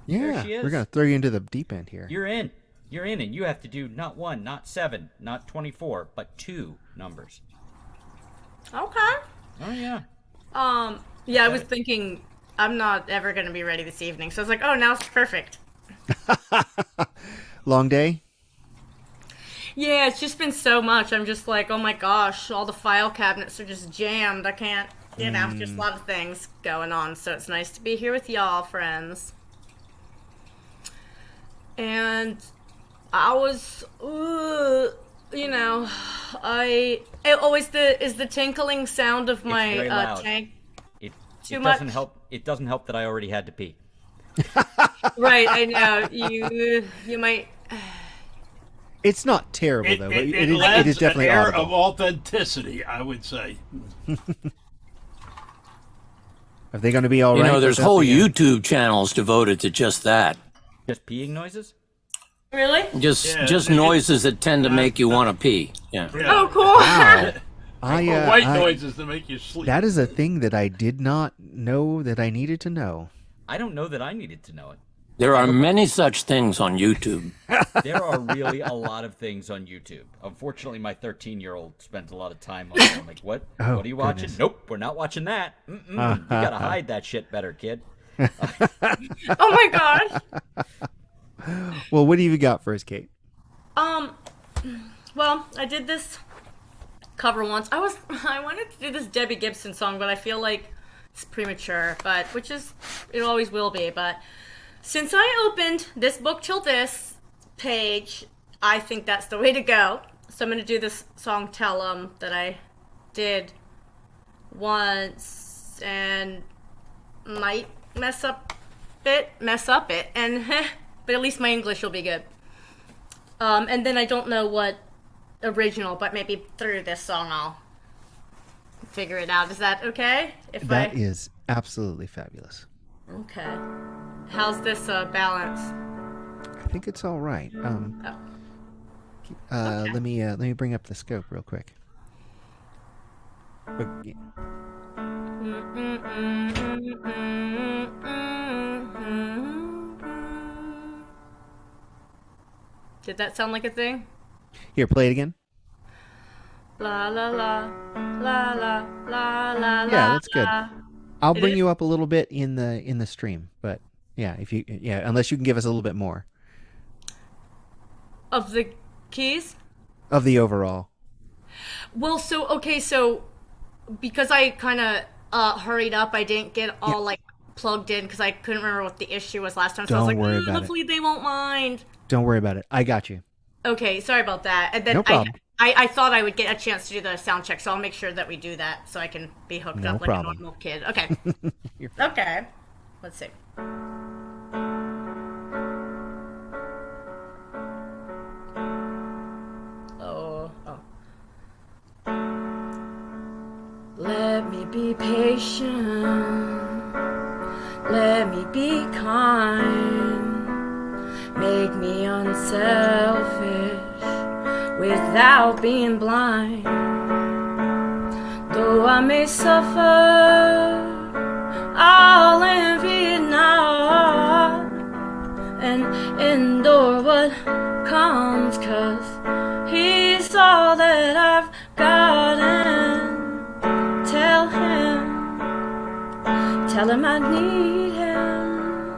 Yeah, she is. we're gonna throw you into the deep end here. You're in. You're in, and you have to do not 1, not 7, not 24, but 2 numbers. Okay. Oh yeah. Yeah, I was thinking I'm not ever going to be ready this evening. So I was like, oh, now it's perfect. Long day? Yeah, it's just been so much. I'm just like, oh my gosh, all the file cabinets are just jammed. I can't, you know, just a lot of things going on. So it's nice to be here with y'all, friends. And I was, you know, it always is the tinkling sound of my very loud. tank. It Too doesn't much? help. It doesn't help that I already had to pee. Right, I know. You might. It's not terrible though. But It it lends is definitely an air audible. of authenticity, I would say. Are they going to be all You right? know, there's without whole the, YouTube channels devoted to just that. Just peeing noises? Really? Just noises that tend to make you want to pee. Yeah. Oh, cool. Wow. Or white noises to make you sleep. That is a thing that I did not know that I needed to know. I don't know that I needed to know it. There are many such things on YouTube. There are really a lot of things on YouTube. Unfortunately, my 13-year-old spends a lot of time on it. I'm like, what? Oh, What are you watching? goodness. Nope, we're not watching that. You gotta hide that shit better, kid. Oh my gosh. Well, what do you got for us, Kate? Well, I did this cover once. I wanted to do this Debbie Gibson song, but I feel like it's premature, but which is it always will be. But since I opened this book till this page, I think that's the way to go. So I'm gonna do this song "Tell 'Em" that I did once and might mess up it, and but at least my English will be good. And then I don't know what original, but maybe through this song I'll figure it out. Is that okay? That is absolutely fabulous. Okay. How's this balance? I think it's all right. Okay. Let me bring up the scope real quick. Okay. Did that sound like a thing? Here, play it again. La la la la la la la. Yeah, that's good. la. I'll It bring is? you up a little bit in the stream, but unless you can give us a little bit more Of the keys? of the overall. Well, so because I kind of hurried up, I didn't get all like plugged in because I couldn't remember what the issue was last time. So I was Don't like, worry about it. hopefully they won't mind. Don't worry about it. I got you. Okay, sorry about that. And then No problem. I thought I would get a chance to do the sound check, so I'll make sure that we do that so I can be hooked No up like problem. a normal kid. Okay. You're fine. Okay. Let's see. Oh. Let me be patient. Let me be kind. Make me unselfish without being blind. Though I may suffer, I'll envy it not and endure what comes, 'cause he's all that I've got. And tell him I need him,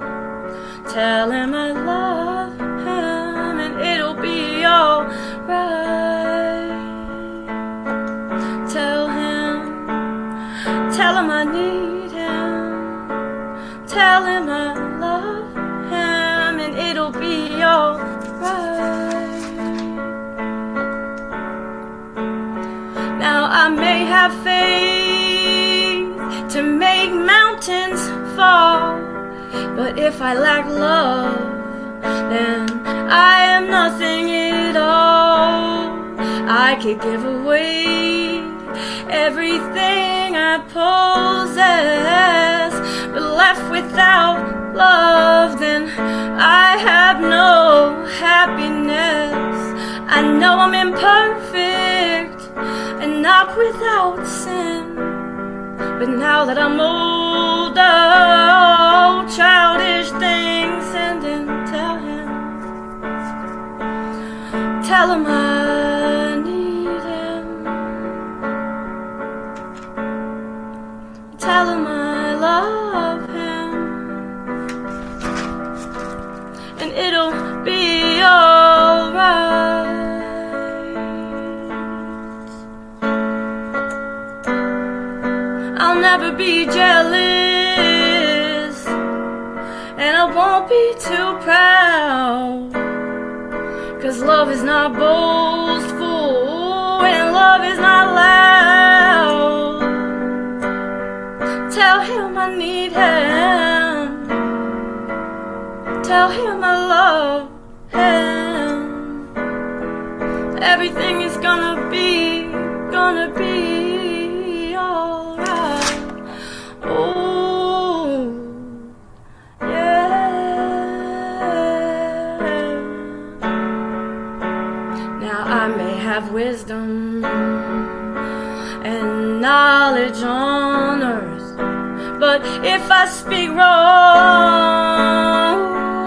tell him I love him, and it'll be alright. Tell him I need him, tell him I love him, and it'll be alright. Now I may have faith to make mountains fall, but if I lack love, then I am nothing at all. I could give away everything I possess, but left without love, then I have no happiness. I know I'm imperfect and not without sin, but now that I'm older, all childish things, and then tell him I need him, tell him I love him, and it'll be alright. I'll never be jealous, and I won't be too proud, 'cause love is not boastful, and love is not loud. Tell him I need him, tell him I love him. Everything is gonna be alright. Oh. But if I speak wrong,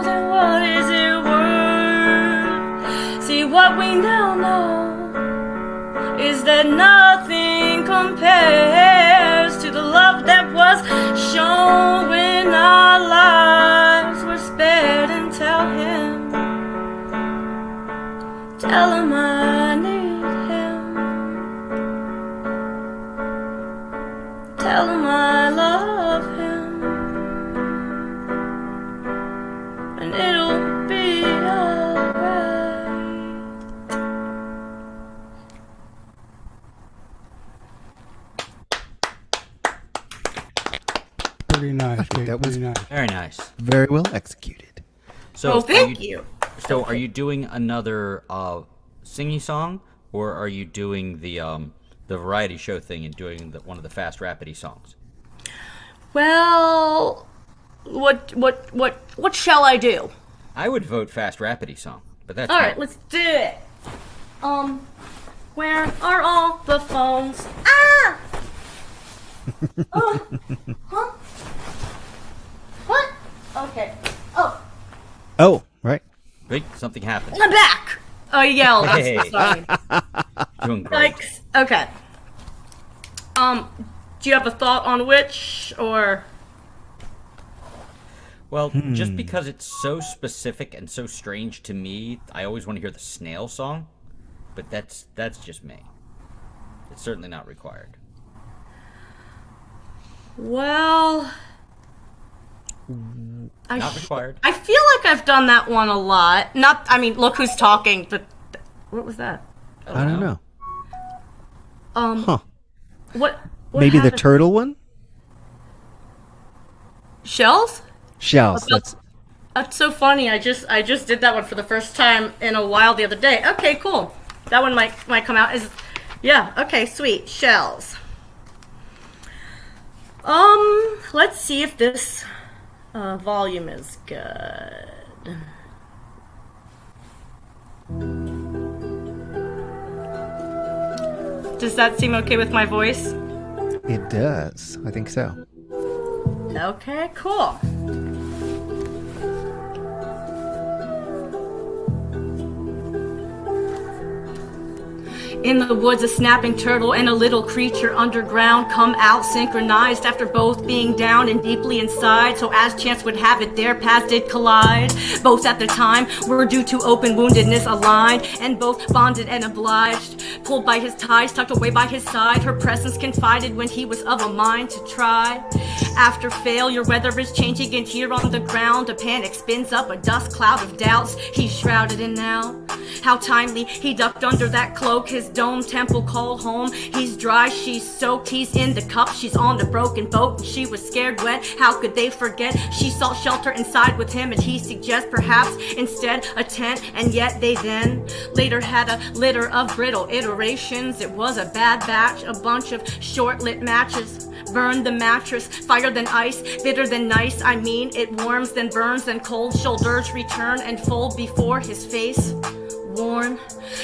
then what is it worth? See, what we now know is that nothing compares to the love that was shown when our lives were spared. And tell him I need him. Tell him I love him, and it'll be alright. Pretty nice, Kate. that was- Pretty nice. Very nice. Very well executed. So, Oh, thank you. So, are you doing another singing song, or are you doing the variety show thing and doing one of the fast rapidy songs? Well, what shall I do? I would vote fast rapidy song, but that's All right, fine. let's do it. Where are all the phones? Ah! Huh? What? Okay. Oh, Oh, right. Wait, something happened. I'm back. I yelled. I'm Hey. so sorry. Doing great. Yikes. Okay. Do you have a thought on which, or? Well, just because it's so specific and so strange to me, I always want to hear the snail song, but that's just me. It's certainly not required. Well, Not required. I feel like I've done that one a lot. Not, I mean, look who's talking, but what was that? I don't know. Huh. What Maybe the happened? turtle one? Shells? Shells. That's That's so funny. I just did that one for the first time in a while the other day. Okay, cool. That one might come out as, yeah. Okay, sweet. Shells. Let's see if this volume is good. Does that seem okay with my voice? it does. I think so. Okay, cool. In the woods, a snapping turtle and a little creature underground come out synchronized after both being down and deeply inside. So as chance would have it, their paths did collide. Both at the time were due to open woundedness aligned, and both bonded and obliged. Pulled by his ties, tucked away by his side, her presence confided when he was of a mind to try. After failure, weather is changing, and here on the ground, a panic spins up a dust cloud of doubts. He's shrouded in now. How timely he ducked under that cloak, his dome temple called home. He's dry, she's soaked, he's in the cup, she's on the broken boat, and she was scared wet. How could they forget? She sought shelter inside with him, and he suggests perhaps instead a tent, and yet they then later had a litter of brittle iterations. It was a bad batch, a bunch of short-lit matches. Burned the mattress, fire than ice, bitter than nice. I mean, it warms, then burns, then cold shoulders return and fold before his face. Worn,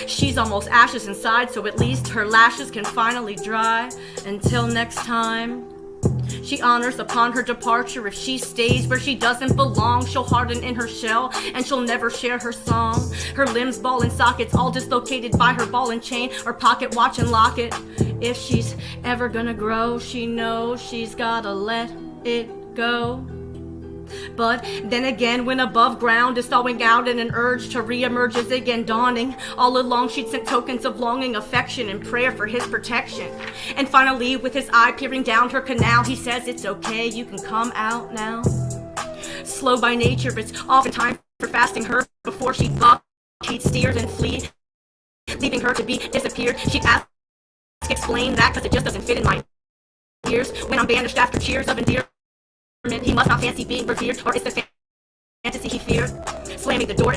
she's almost ashes inside, so at least her lashes can finally dry. Until next time, she honors upon her departure. If she stays where she doesn't belong, she'll harden in her shell, and she'll never share her song. Her limbs ball and sockets, all dislocated by her ball and chain, or pocket watch and locket. If she's ever gonna grow, she knows she's gotta let it go. But then again, when above ground is thawing out and an urge to reemerge is again dawning, all along she'd sent tokens of longing, affection, and prayer for his protection. And finally, with his eye peering down her canal, he says, "It's okay, you can come out now." Slow by nature, it's often time for fasting her. Before she'd walk, he'd steer and flee, leaving her to be disappeared. She'd ask, explain that, cause it just doesn't fit in my ears. When I'm banished after cheers of endearment, he must not fancy being revered, or it's the fantasy he feared. Slamming the door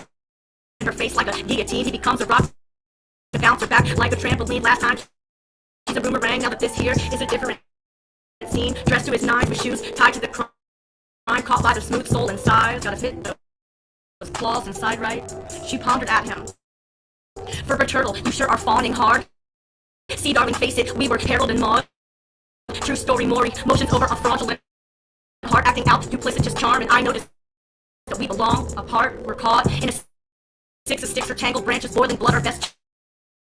in her face like a guillotine, he becomes a rock to bounce her back like a trampoline. Last time she's a boomerang, now that this here is a different scene. Dressed to his nines with shoes tied to the crime, caught by the smooth soul inside. Gotta fit those claws inside right. She pondered at him. For a turtle, you sure are fawning hard. See, darling, face it, we were Harold and Maude. True story, Maury, motions over a fraudulent acting out duplicitous charm, and I notice that we belong apart. We're caught in a six of sticks or tangled branches, boiling blood, our best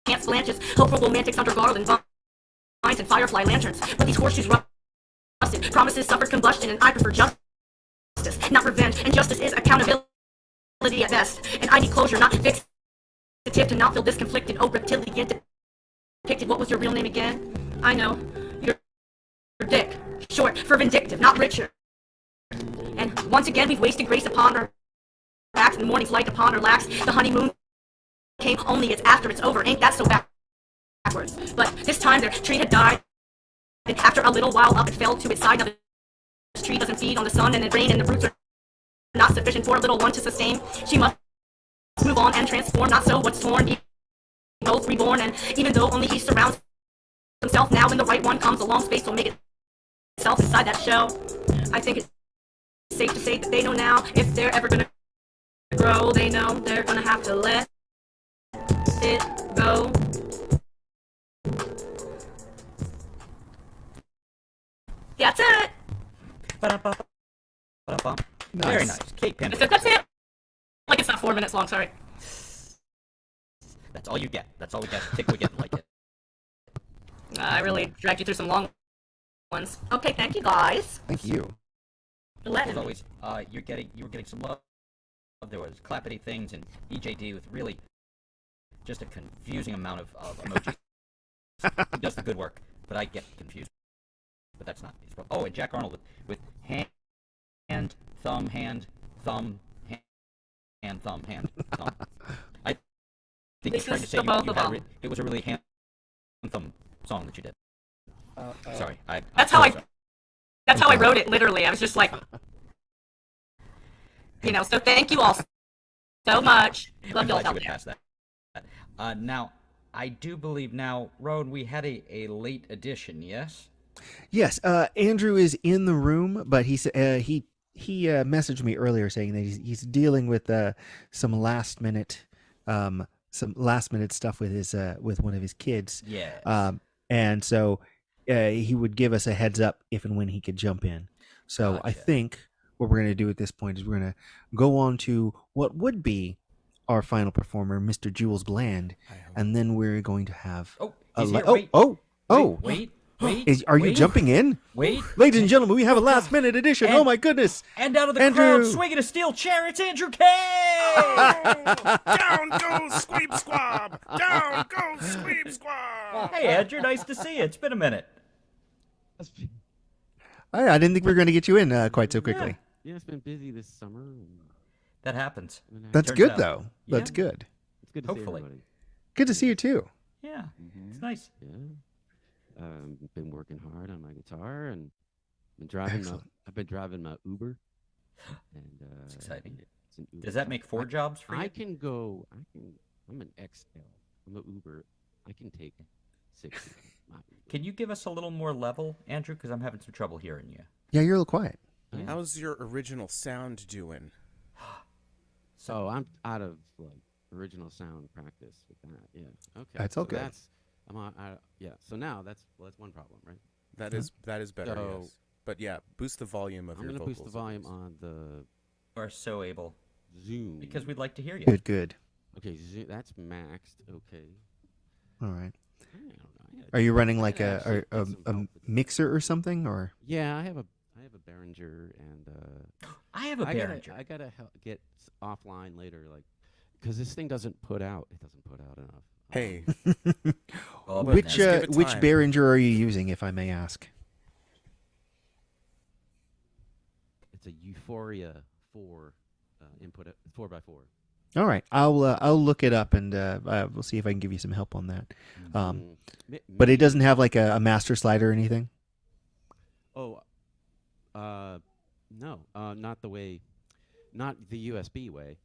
chance blanches. Hopeful romantics under garland vines and firefly lanterns. But these horseshoes rusted, promises suffered combustion, and I prefer justice, not revenge. And justice is accountability at best. And I need closure, not fixative, to not feel this conflicted. Oh, reptilian depicted. What was your real name again? I know. You're Dick. Short for vindictive, not Richard. And once again, we've wasted grace upon our backs, and the morning's light upon our lacks. The honeymoon came only it's after it's over. Ain't that so backwards? But this time their tree had died, and after a little while up it fell to its side. Now this tree doesn't feed on the sun and the rain, and the roots are not sufficient for a little one to sustain. She must move on and transform, not so what's torn, be both reborn. And even though only he surrounds himself now, when the right one comes along, space will make itself inside that shell. I think it's safe to say that they know now, if they're ever gonna grow, they know they're gonna have to let it go. That's it. Ba-da-ba. Very nice. Kate Pender. That's it. Like it's not 4 minutes long. Sorry. That's all you get. That's all we get. Think we get like it. I really dragged you through some long ones. Okay, thank you guys. Thank you. As always, you were getting some love. There was clappity things and EJD with really just a confusing amount of emojis. He does the good work, but I get confused. But that's not his problem. Oh, and Jack Arnold with hand, thumb, hand, thumb, hand, thumb, hand, thumb. I think he's trying to say it was a really hand-thumb song that you did. Sorry, That's how I wrote it. Literally, I was just like, So thank you all so much. Love y'all out there. Now, I do believe Rowan, we had a late edition, yes? Yes, Andrew is in the room, but he messaged me earlier saying that he's dealing with some last minute stuff with his with one of his kids. Yeah. And so he would give us a heads up if and when he could jump in. So Gotcha. I think what we're going to do at this point is we're going to go on to what would be our final performer, Mr. Jules Bland, and then we're going to have Wait. Are you jumping in? Wait. Ladies and gentlemen, we have a last minute edition. Oh my goodness. And out of the Andrew. crowd, swinging a steel chair, it's Andrew K. Down goes Squeeb Squab! Down goes Squeeb Squab! Hey, Andrew, nice to see you. It's been a minute. I didn't think we were going to get you in quite so quickly. Yeah, it's been busy this summer. That happens. That's Turns good, out. though. Yeah. That's good. It's good to Hopefully. see everybody. Good to see you, too. Yeah, it's nice. Yeah. Been working hard on my guitar and been driving. Excellent. I've been driving my Uber. And It's exciting. it's an Uber. Does that make 4 jobs for you? I'm an XL. I'm an Uber. I can take 6. Can you give us a little more level, Andrew? Because I'm having some trouble hearing you. Yeah, you're a little quiet. How's your original sound doing? So I'm out of original sound practice with that. Yeah. Okay. That's all so good. I'm on. Yeah. So now that's one problem, right? That is better. So- Yes. But yeah, boost the volume of I'm your gonna vocals. boost the volume please. on the You are so able. Zoom Because we'd like to hear you. Good. Okay, that's maxed. Okay. All right. I don't know. Are you running like I'd actually a get some help with that. mixer or something, or? Yeah, I have a Behringer and I have a Behringer. I gotta get offline later, because this thing doesn't put out. It doesn't put out enough. Hey, Oh, Which just give it which time. Behringer are you using, if I may ask? It's a Euphoria 4 input 4x4. All right, I'll look it up and we'll see if I can give you some help on that. But it doesn't have like a master slider or anything. Oh, no, not the way, not the USB way.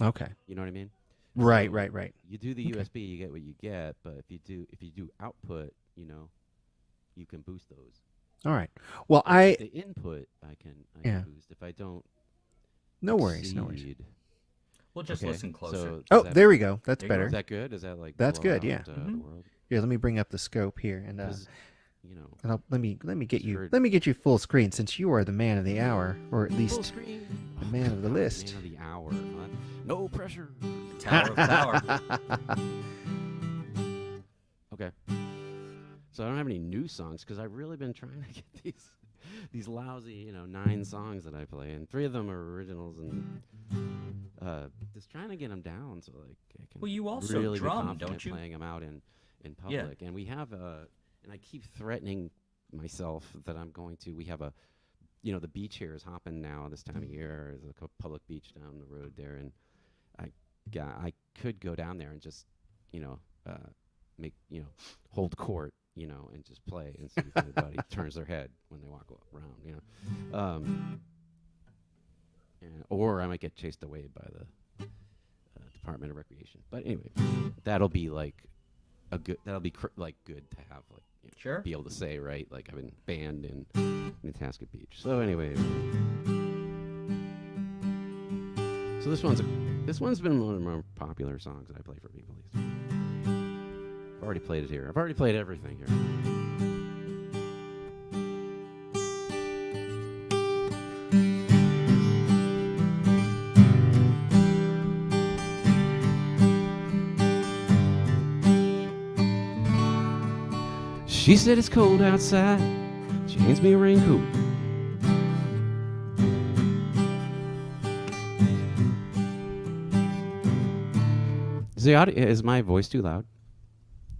Okay. You know what I mean? Right. So You do the Okay. USB, you get what you get. But if you do output, you can boost those. All right. Well, The input I can Yeah. boost. If I don't. no worries. exceed- We'll just Okay, listen closer. so Oh, does that- there we go. That's There you go. better. Is that good? Is that That's blow good, yeah. out, the Mhm. world? Here, let me bring up the scope here and 'Cause, Let me get you Sure. let me get you full screen since you are the man of the hour, or at full least screen. the man of the list. Man of the hour. No pressure. Tower of Power. Okay. So I don't have any new songs because I've really been trying to get these lousy 9 songs that I play, and 3 of them are originals, and just trying to get them down so like I can Well, you also really be drum, confident don't you? playing them out in Yeah. public. And we have and I keep threatening myself that I'm going to. We have the beach here is hopping now this time of year. There's a public beach down the road there, and I could go down there and just make hold court and just play and see if anybody turns their head when they walk around or I might get chased away by the Department of Recreation. But anyway, that'll be like good to have Sure. be able to say, right, like I've been banned in Nantasket Beach. So anyway, so this one's been one of the more popular songs that I play for people. I've already played it here. I've already played everything here. She said it's cold outside. She hands me a raincoat. Is my voice too loud?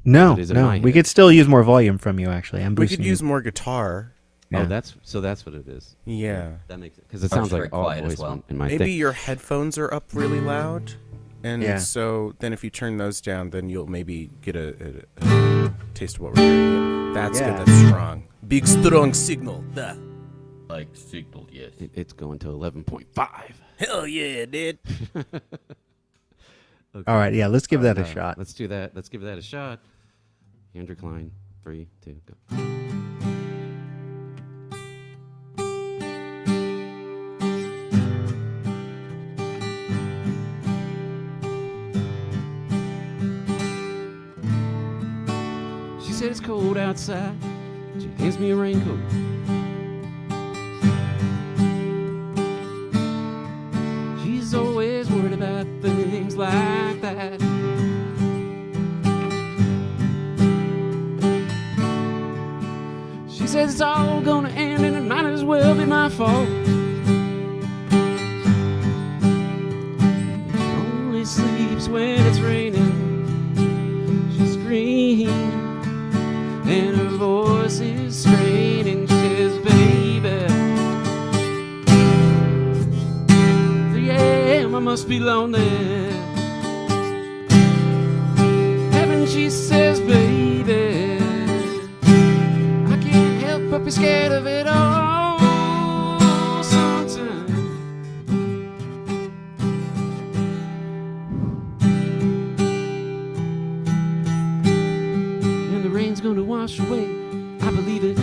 No, Is it no, my we head? could still use more volume from you. Actually, I'm We boosting could you. use more guitar. Yeah. Oh, that's what it is. Yeah. That makes it because it Ours sounds is very like all quiet as voice well. in my Maybe thing. your headphones are up really loud, and Yeah. so then if you turn those down, then you'll maybe get a taste of what we're hearing. That's Yeah. good. That's strong. Big strong signal. Duh. Like signal, yes. It's going to 11.5. Hell yeah, dude. Okay. All right, yeah, let's give that a Uh, shot. Let's do that. Let's give that a shot. Andrew Klein, 3, 2, go. She said it's cold outside. She hands me a raincoat. She's always worried about things like that. She says it's all gonna end and it might as well be my fault. She only sleeps when it's raining. She screams and her voice is straining. She says, baby, 3 a.m. I must be lonely. Heaven, she says, baby, I can't help but be scared of it all sometimes. And the rain's gonna wash away, I believe it.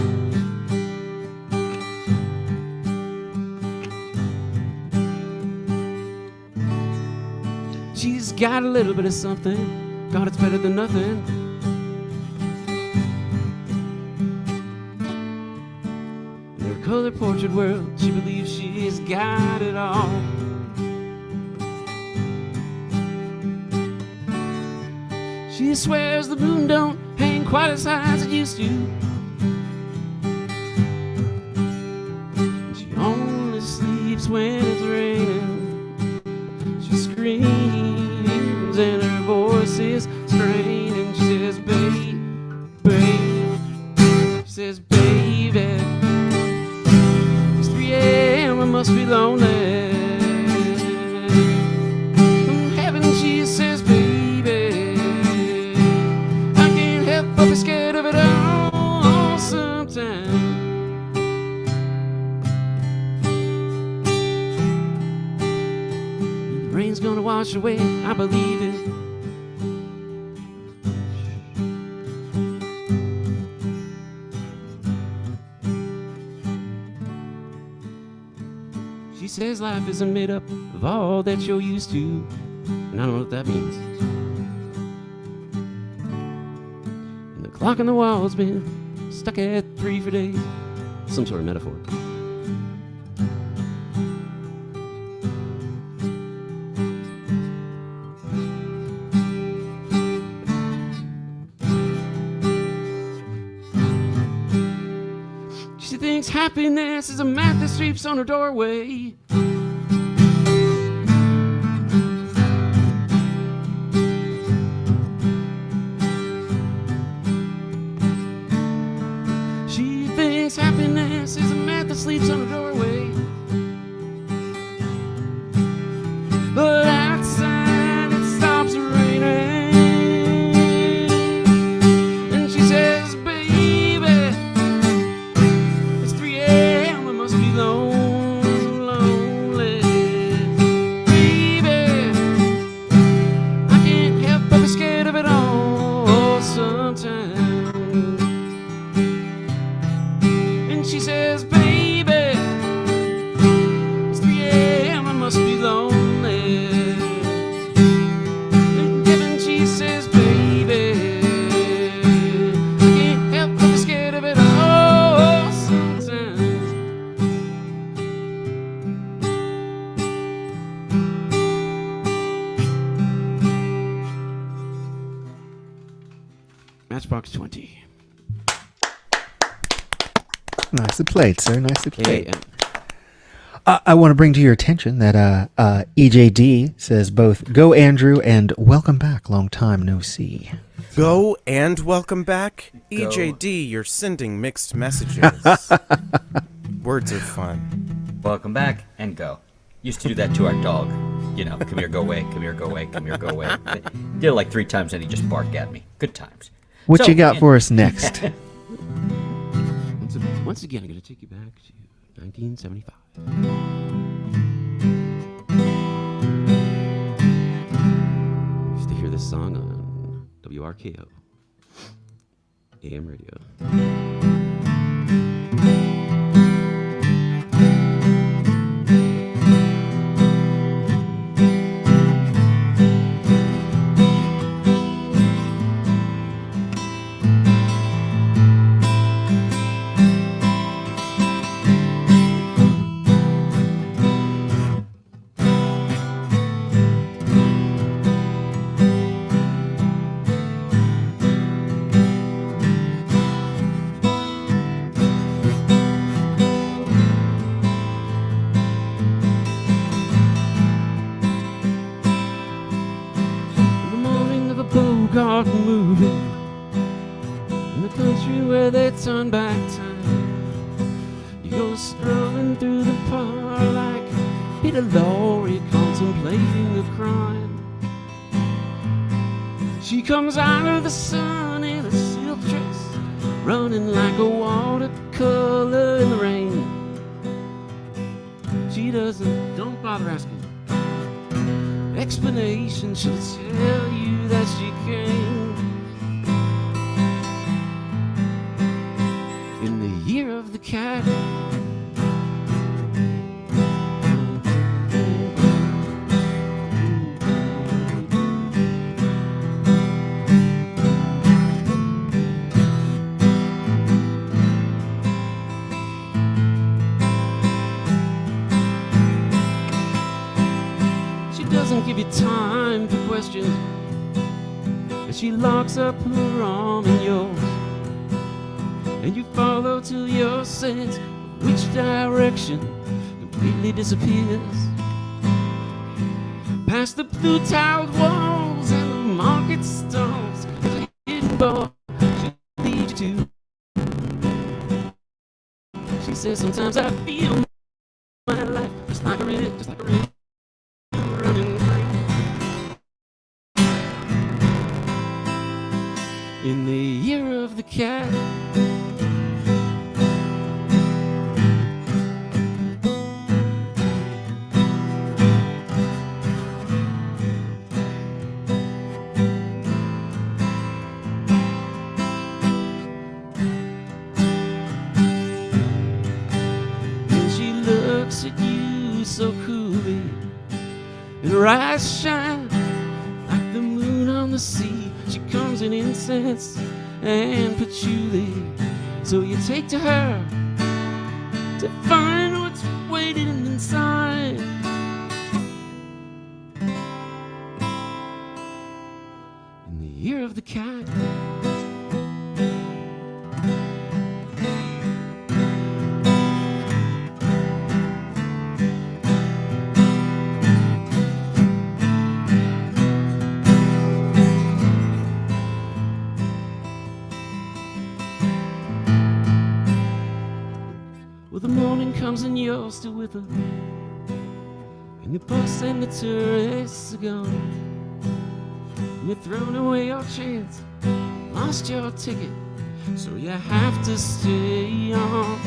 She's got a little bit of something. God, it's better than nothing. In her color portrait world, she believes she's got it all. She swears the moon don't hang quite as high as it used to. She only sleeps when it's raining. She screams and her voice is straining. She says, babe, she says, baby, it's 3 a.m. I must be lonely. Heaven, she says, baby, I can't help but be scared of it all sometimes. The rain's gonna wash away, I believe it. She says life isn't made up of all that you're used to, and I don't know what that means. And the clock on the wall's been stuck at 3 for days. Some sort of metaphor. She thinks happiness is a mat that sweeps on her doorway. She thinks happiness is a mat that sleeps on her doorway. But outside it stops raining, and she says, baby, it's 3 a.m. I must be lonely. Baby, I can't help but be scared of it all sometimes. And she says, baby, it's 3 a.m. I must be lonely. And Kevin, she says, baby, I can't help but be scared of it all sometimes. Matchbox 20. Nicely played, sir. Nicely played. Yeah. I want to bring to your attention that EJD says both "Go Andrew" and "Welcome back, long time no see." Go and welcome back. Go. EJD, you're sending mixed messages. Words are fun. Welcome back and go. Used to do that to our dog. You know, come here, go away, come here, go away, come here, go away. Did it like 3 times and he just barked at me. Good times. What So, you got and- for us next? Once again, I'm going to take you back to 1975. Used to hear this song on WRKO, AM radio. The morning of a Bogart movie, in the country where they turn back time, you go strolling through the park like Peter Lorre contemplating a crime. She comes out of the sun in a silk dress, running like a watercolor in the rain. She don't bother asking explanation, she'll tell you that she came in the year of the cat. She doesn't give you time for questions, and she locks up her arm in yours, and you follow till your sense of which direction completely disappears. Past the blue-tiled walls and the market stalls, there's a hidden bar she leads you to. She says, sometimes I feel my life just like a river, running free. In the year of the cat. And she looks at you so coolly, and her eyes shine like the moon on the sea. She comes in incense and patchouli, So you take to her to find what's waiting inside. In the year of the cat. Well, the morning comes and you're still with her, and the bus and the tourists are gone, and you've thrown away your chance, lost your ticket, so you have to stay on.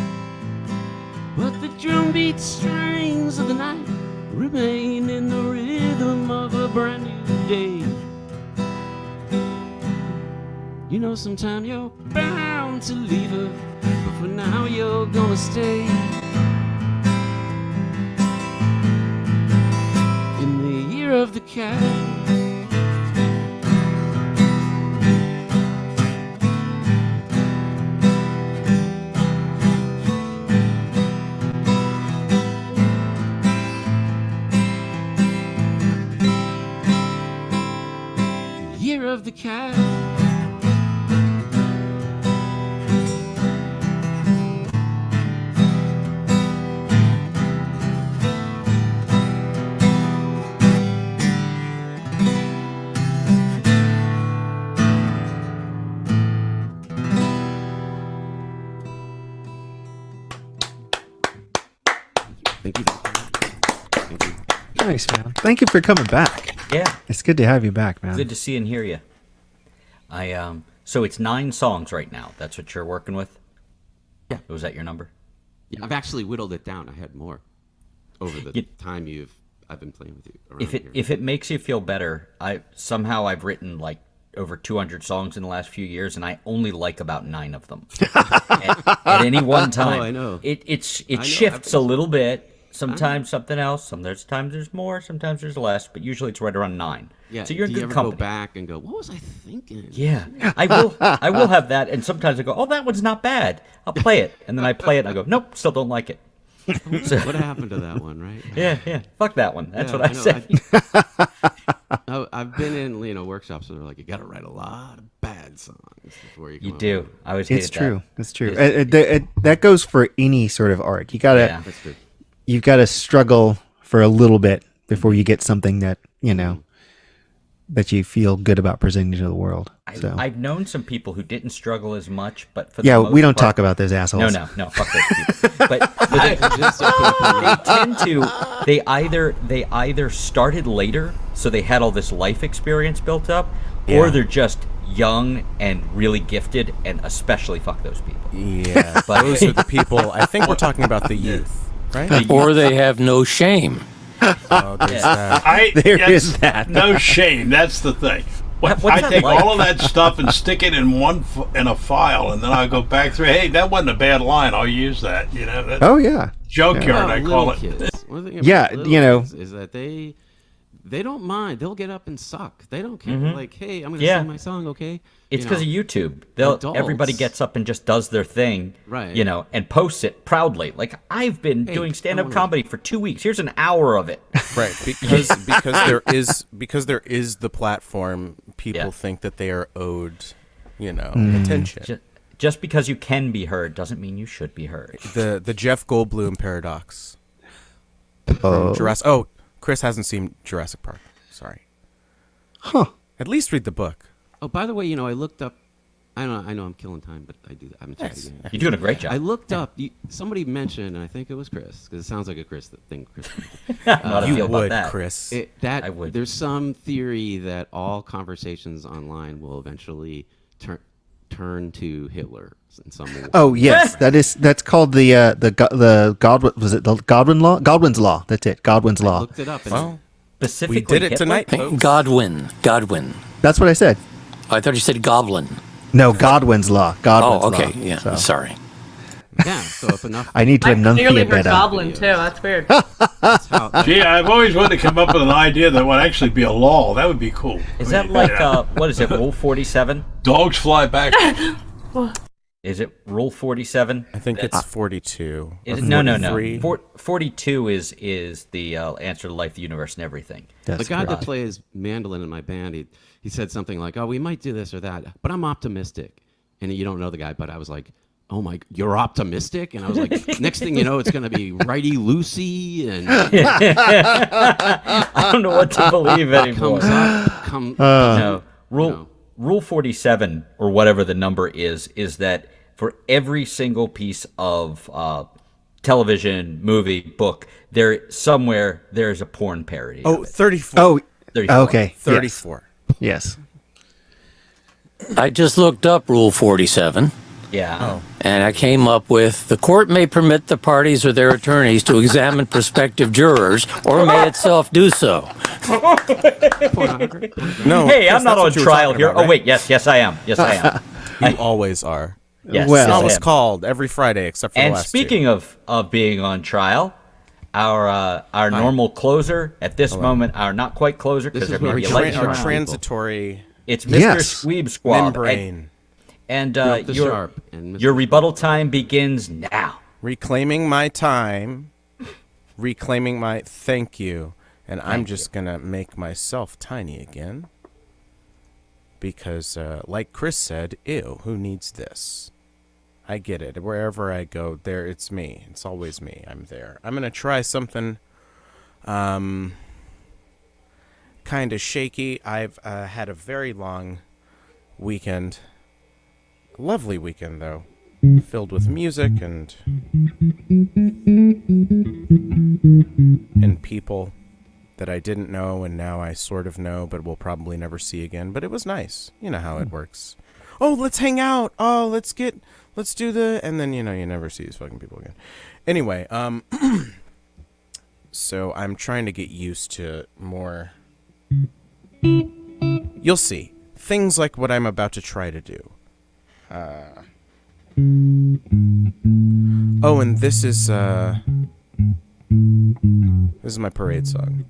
But the drumbeat strings of the night remain in the rhythm of a brand new day. You know, sometime you're bound to leave her, but for now you're gonna stay. In the year of the cat. Year of the cat. Thank you. Thank you. Nice, man. Thank you for coming back. Yeah. It's good to have you back, man. Good to see and hear you. So it's 9 songs right now. That's what you're working with? Yeah. Was that your number? Yeah, I've actually whittled it down. I had more over the time I've been playing with you. Around If it makes you feel better, I've written like over 200 songs in the last few years, and I only like about 9 of them at any one time. Oh, I know. It shifts a little bit. Sometimes something else. Sometimes there's more. Sometimes there's less. But usually it's right around 9. Yeah. So you're in Do you good ever company. go back and go, what was I thinking? Yeah, I will. I will have that, and sometimes I go, "Oh, that one's not bad. I'll play it," and then I play it, and I go, "Nope, still don't like it." So, What happened to that one, right? yeah, fuck that one. That's Yeah, what I know. say. I've been in workshops where they're like, you got to write a lot of bad songs before you. You come up do. with- I always hated It's true. that. It's true. That goes for any sort of art. You gotta, Yeah. That's good. you've got to struggle for a little bit before you get something that that you feel good about presenting to the world. So I've known some people who didn't struggle as much, but for yeah, the most we don't part, talk about those assholes. No, fuck those people. But they tend to. They either started later, so they had all this life experience built up, or Yeah. they're just young and really gifted, and especially fuck those people. Yeah, but those are the people. I think we're talking about the youth, right? Or they have no shame. Oh, there's that. There Yes, is that. No shame. That's the thing. What's I that take like? all of that stuff and stick it in in a file, and then I go back through. Hey, that wasn't a bad line. I'll use that. That's Oh yeah. junkyard. About I call little it. kids. One thing about Yeah, little kids is that they don't mind. They'll get up and suck. They don't care. Like, hey, I'm going to Yeah. sing my song, okay? It's You because know, of YouTube. Everybody adults- gets up and just does their thing, Right. And posts it proudly. Like I've been doing stand-up I wanna- comedy for 2 weeks. Here's an hour of it. Right, because there is the platform. People Yeah. think that they are owed, attention. Just because you can be heard doesn't mean you should be heard. The Jeff Goldblum paradox. Oh. Jurassic. Oh, Chris hasn't seen Jurassic Park. Sorry. Huh. At least read the book. Oh, by the way, I looked up. I know I'm killing time, but I do that. I'm gonna try it again. You're doing a great job. I looked up. Somebody mentioned, and I think it was Chris, because it sounds like a Chris thing. Chris. How to You feel about would, that. Chris. I would. There's some theory that all conversations online will eventually turn to Hitler in some way. Oh yes, that's called the Godwin, was it the Godwin law? Godwin's law. That's it. Godwin's law. Looked it up. And Well, Specifically, we did it Hitler? tonight, folks. Godwin. That's what I said. I thought you said goblin. No, Godwin's law. Godwin's Oh, okay. law. Yeah. So, Sorry. yeah, so if enough. I need to I clearly enunciate heard better. goblin too. That's weird. That's how, Gee, I've always wanted to come up with an idea that would actually be a law. That would be cool. Is that like what is it? Rule 47? Dogs fly back. Yeah, Is it Rule 47? I think it's 42. Is or it, no, 43. 42 is the answer to life, the universe, and everything. The guy that plays mandolin in my band, he said something like, "Oh, we might do this or that, but I'm optimistic." And you don't know the guy, but I was like, "Oh my, you're optimistic?" And I was like, "Next thing you know, it's going to be righty loosey and I don't know what to believe anymore. No, Rule 47 or whatever the number is that for every single piece of television, movie, book, there's a porn parody. Oh, of it. 34. Oh, 34. okay. 34. Yes. I just looked up Rule 47. Yeah. And I came up with, the court may permit the parties or their attorneys to examine prospective jurors, or may itself do so. No. Hey, Chris, I'm not that's on what you were trial talking here. about, right? Oh, wait. Yes, I am. Yes, I am. You always are. Yes, Well- yes, I Almost am. called every Friday except for the And last speaking of being on trial, our normal closer at this moment, our not quite closer This because is where we you train like two. Our Sharp. transitory it's Mr. Yes. Squeeb Squab. membrane. And the your Sharp and Mr. your rebuttal time begins now. Reclaiming my time. Reclaiming my thank you. And I'm just going to make myself tiny again. Because, like Chris said, ew, who needs this? I get it. Wherever I go, there it's me. It's always me. I'm there. I'm going to try something kind of shaky. I've had a very long weekend. A lovely weekend, though. Filled with music and people that I didn't know and now I sort of know but will probably never see again. But it was nice. You know how it works. Oh, let's hang out. Oh, let's do the... And then, you never see these fucking people again. Anyway, so I'm trying to get used to more... You'll see. Things like what I'm about to try to do. Oh, and this is my parade song.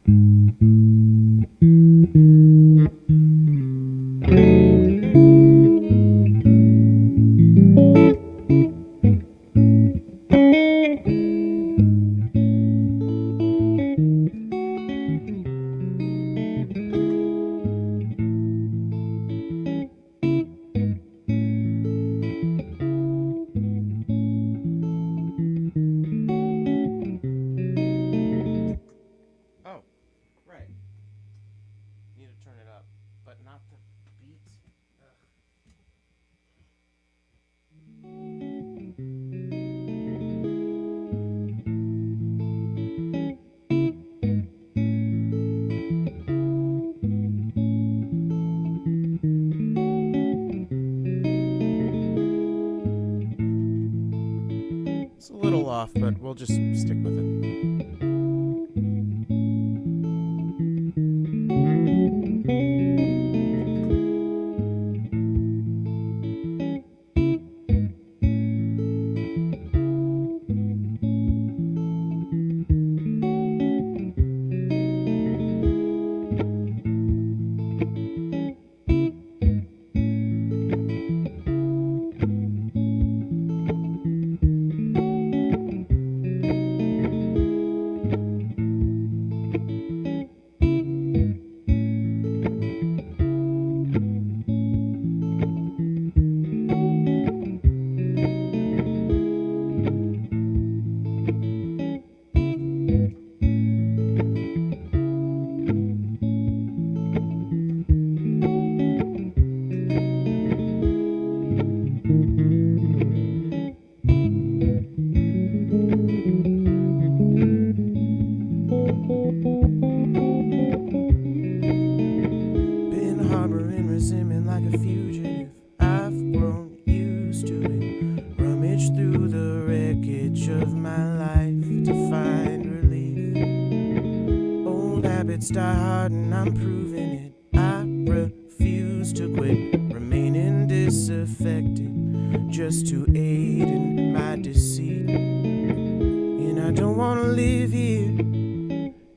Oh, right. Need to turn it up, but not the beats. It's a little off, but we'll just stick with it. Been harboring resentment like a fugitive. I've grown used to it. Rummage through the wreckage of my life to find relief. Old habits die hard and I'm proving it. I refuse to quit. Remaining disaffected just to aid in my deceit. And I don't want to live here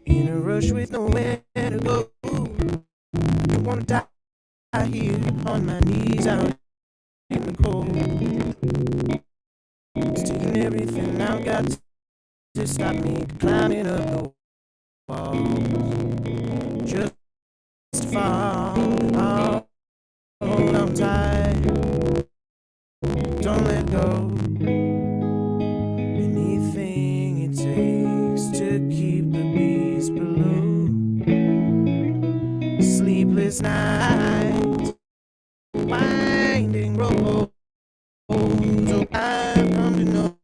in a rush with nowhere to go. I wanna die here on my knees out in the cold. to stop me climbing up the walls. Just fall, hold on tight, don't let go. Anything it takes to keep the beast below. Sleepless nights, winding roads. So I've come to know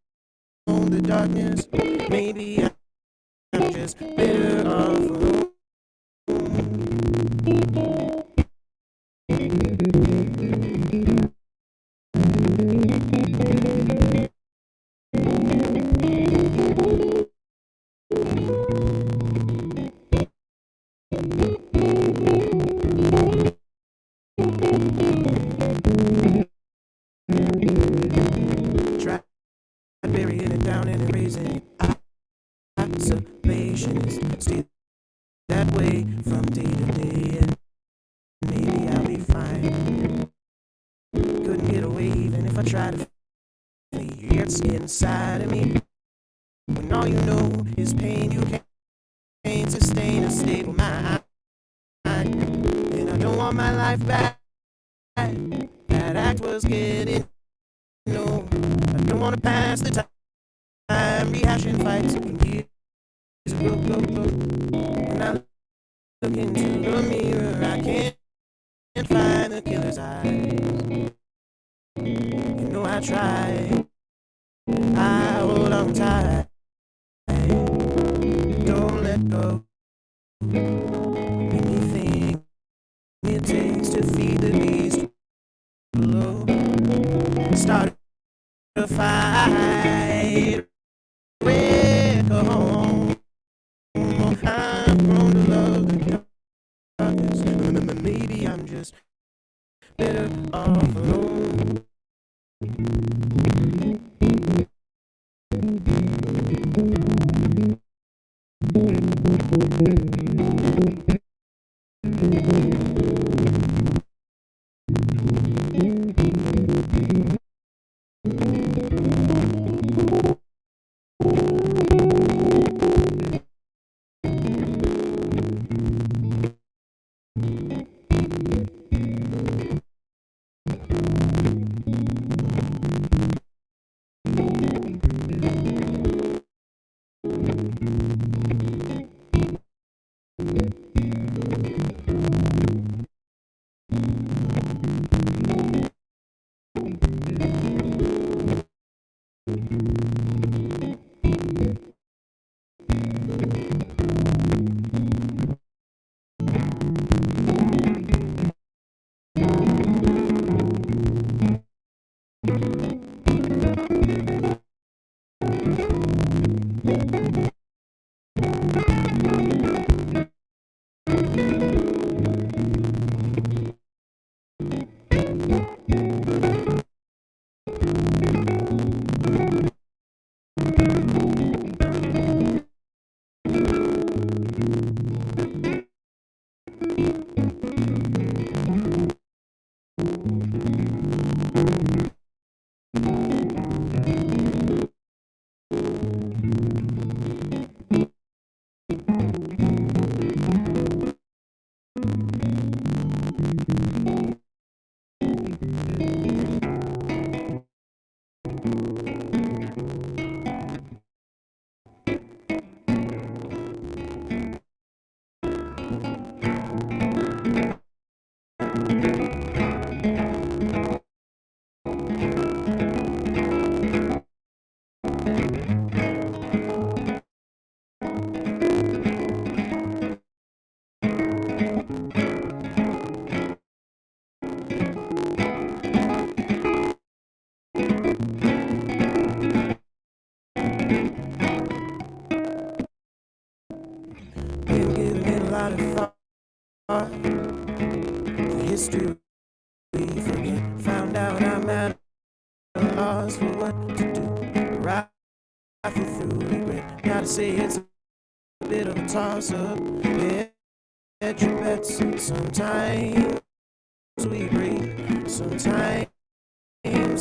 the darkness. Maybe I'm just better off alone. Try burying it down and erasing it. Isolation is still that way from day to day, and maybe I'll be fine. Couldn't get away even if I tried to flee. It's inside of me. When all you know is pain, you can't sustain a stable mind. And I don't want my life back. That act was getting no. I don't want to pass the time rehashing fights from years ago. When I look into the mirror, I can't find the killer's eyes. You know I try. I hold on tight. Don't let go. Anything it takes to feed the beast below. Start a fight. Red, go home. I've grown to love the darkness. Maybe I'm just better off alone. Been giving it a lot of thought. The history we forget. Found out I'm at a loss for what to do. Rifle through regret. Gotta say it's a bit of a toss-up. Hedge your bets. Sometimes we break. Sometimes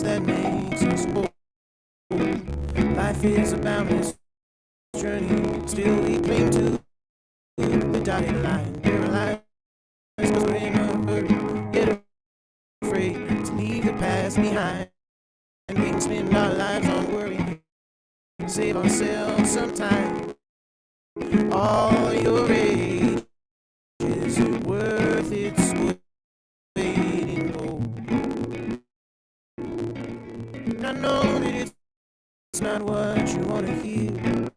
that makes us whole. Life is a boundless journey. Still we cling to the dotted line. Paralyzed because we're in a hurry, yet afraid to leave the past behind. And we can spend our lives on worry, save ourselves some time. All your age, is it worth its weight in gold? I know that it's not what you want to hear.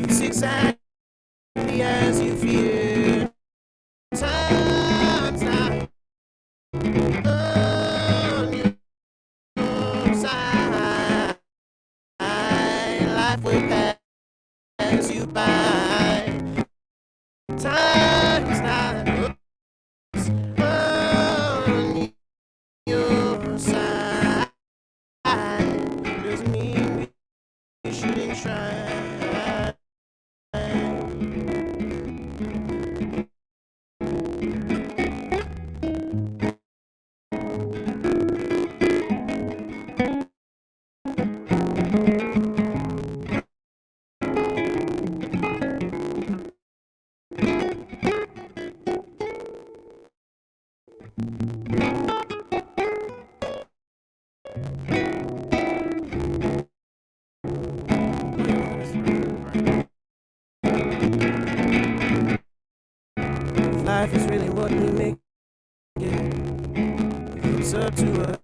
It's exactly as you fear. Time's not on your side. Life will pass you by. Time's not on your side. Doesn't mean we shouldn't try. Life is really what we make it. It's up to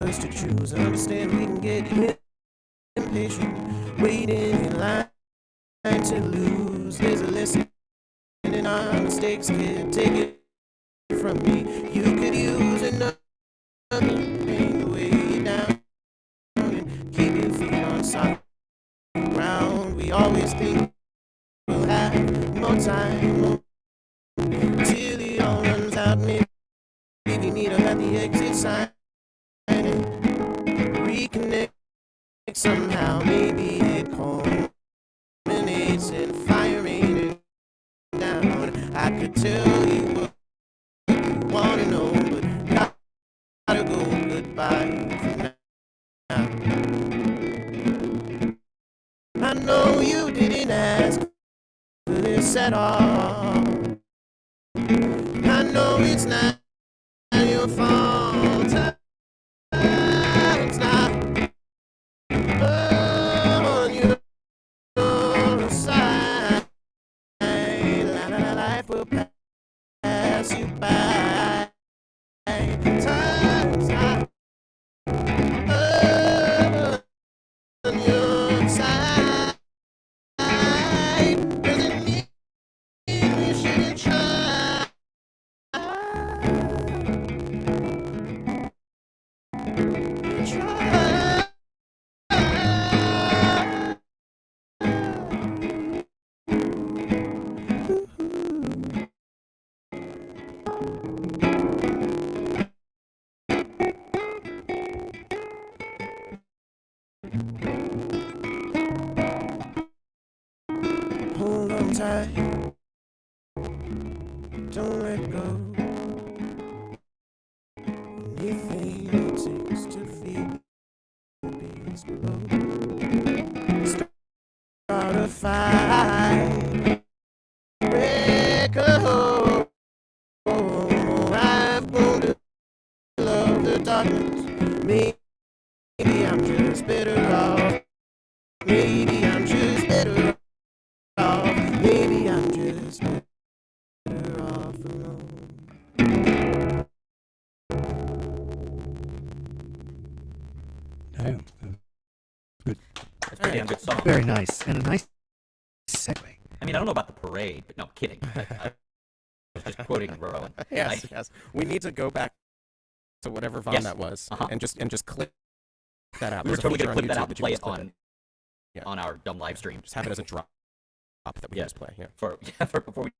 us to choose. I understand we can get impatient, waiting in line to lose. There's a lesson in our mistakes. Can't take it from me. You could use another thing to weigh you down and keep your feet on solid ground. We always think we'll have more time. Till it all runs out, maybe we need to have the exit sign and reconnect somehow. Maybe it culminates in fire raining down. I could tell you what you want to know, but gotta go goodbye for now. I know you didn't ask for this at all. I know it's not your fault. It's not on your side. Life will pass you by. Time's not on your side. Doesn't mean you shouldn't try. Hold on tight, don't let go. Anything it takes to feel beats below. Start a fire, break a hole. I've grown to love the darkness. Maybe I'm just better off. Maybe I'm just better off. Maybe I'm just better off alone. Damn. Good. That's a pretty damn good song. Very nice. And a nice segue. I mean, I don't know about the parade, but no, kidding. I was just quoting Rowan. Yes, yes. We need to go back to whatever VOM Yes. that was, Uh-huh. and just clip that out. We were There's a totally feature going to on put that YouTube out and that you play can it just clip Yeah. on our dumb live stream. Just have it as a drop that we Yeah. just play. Yeah. for before we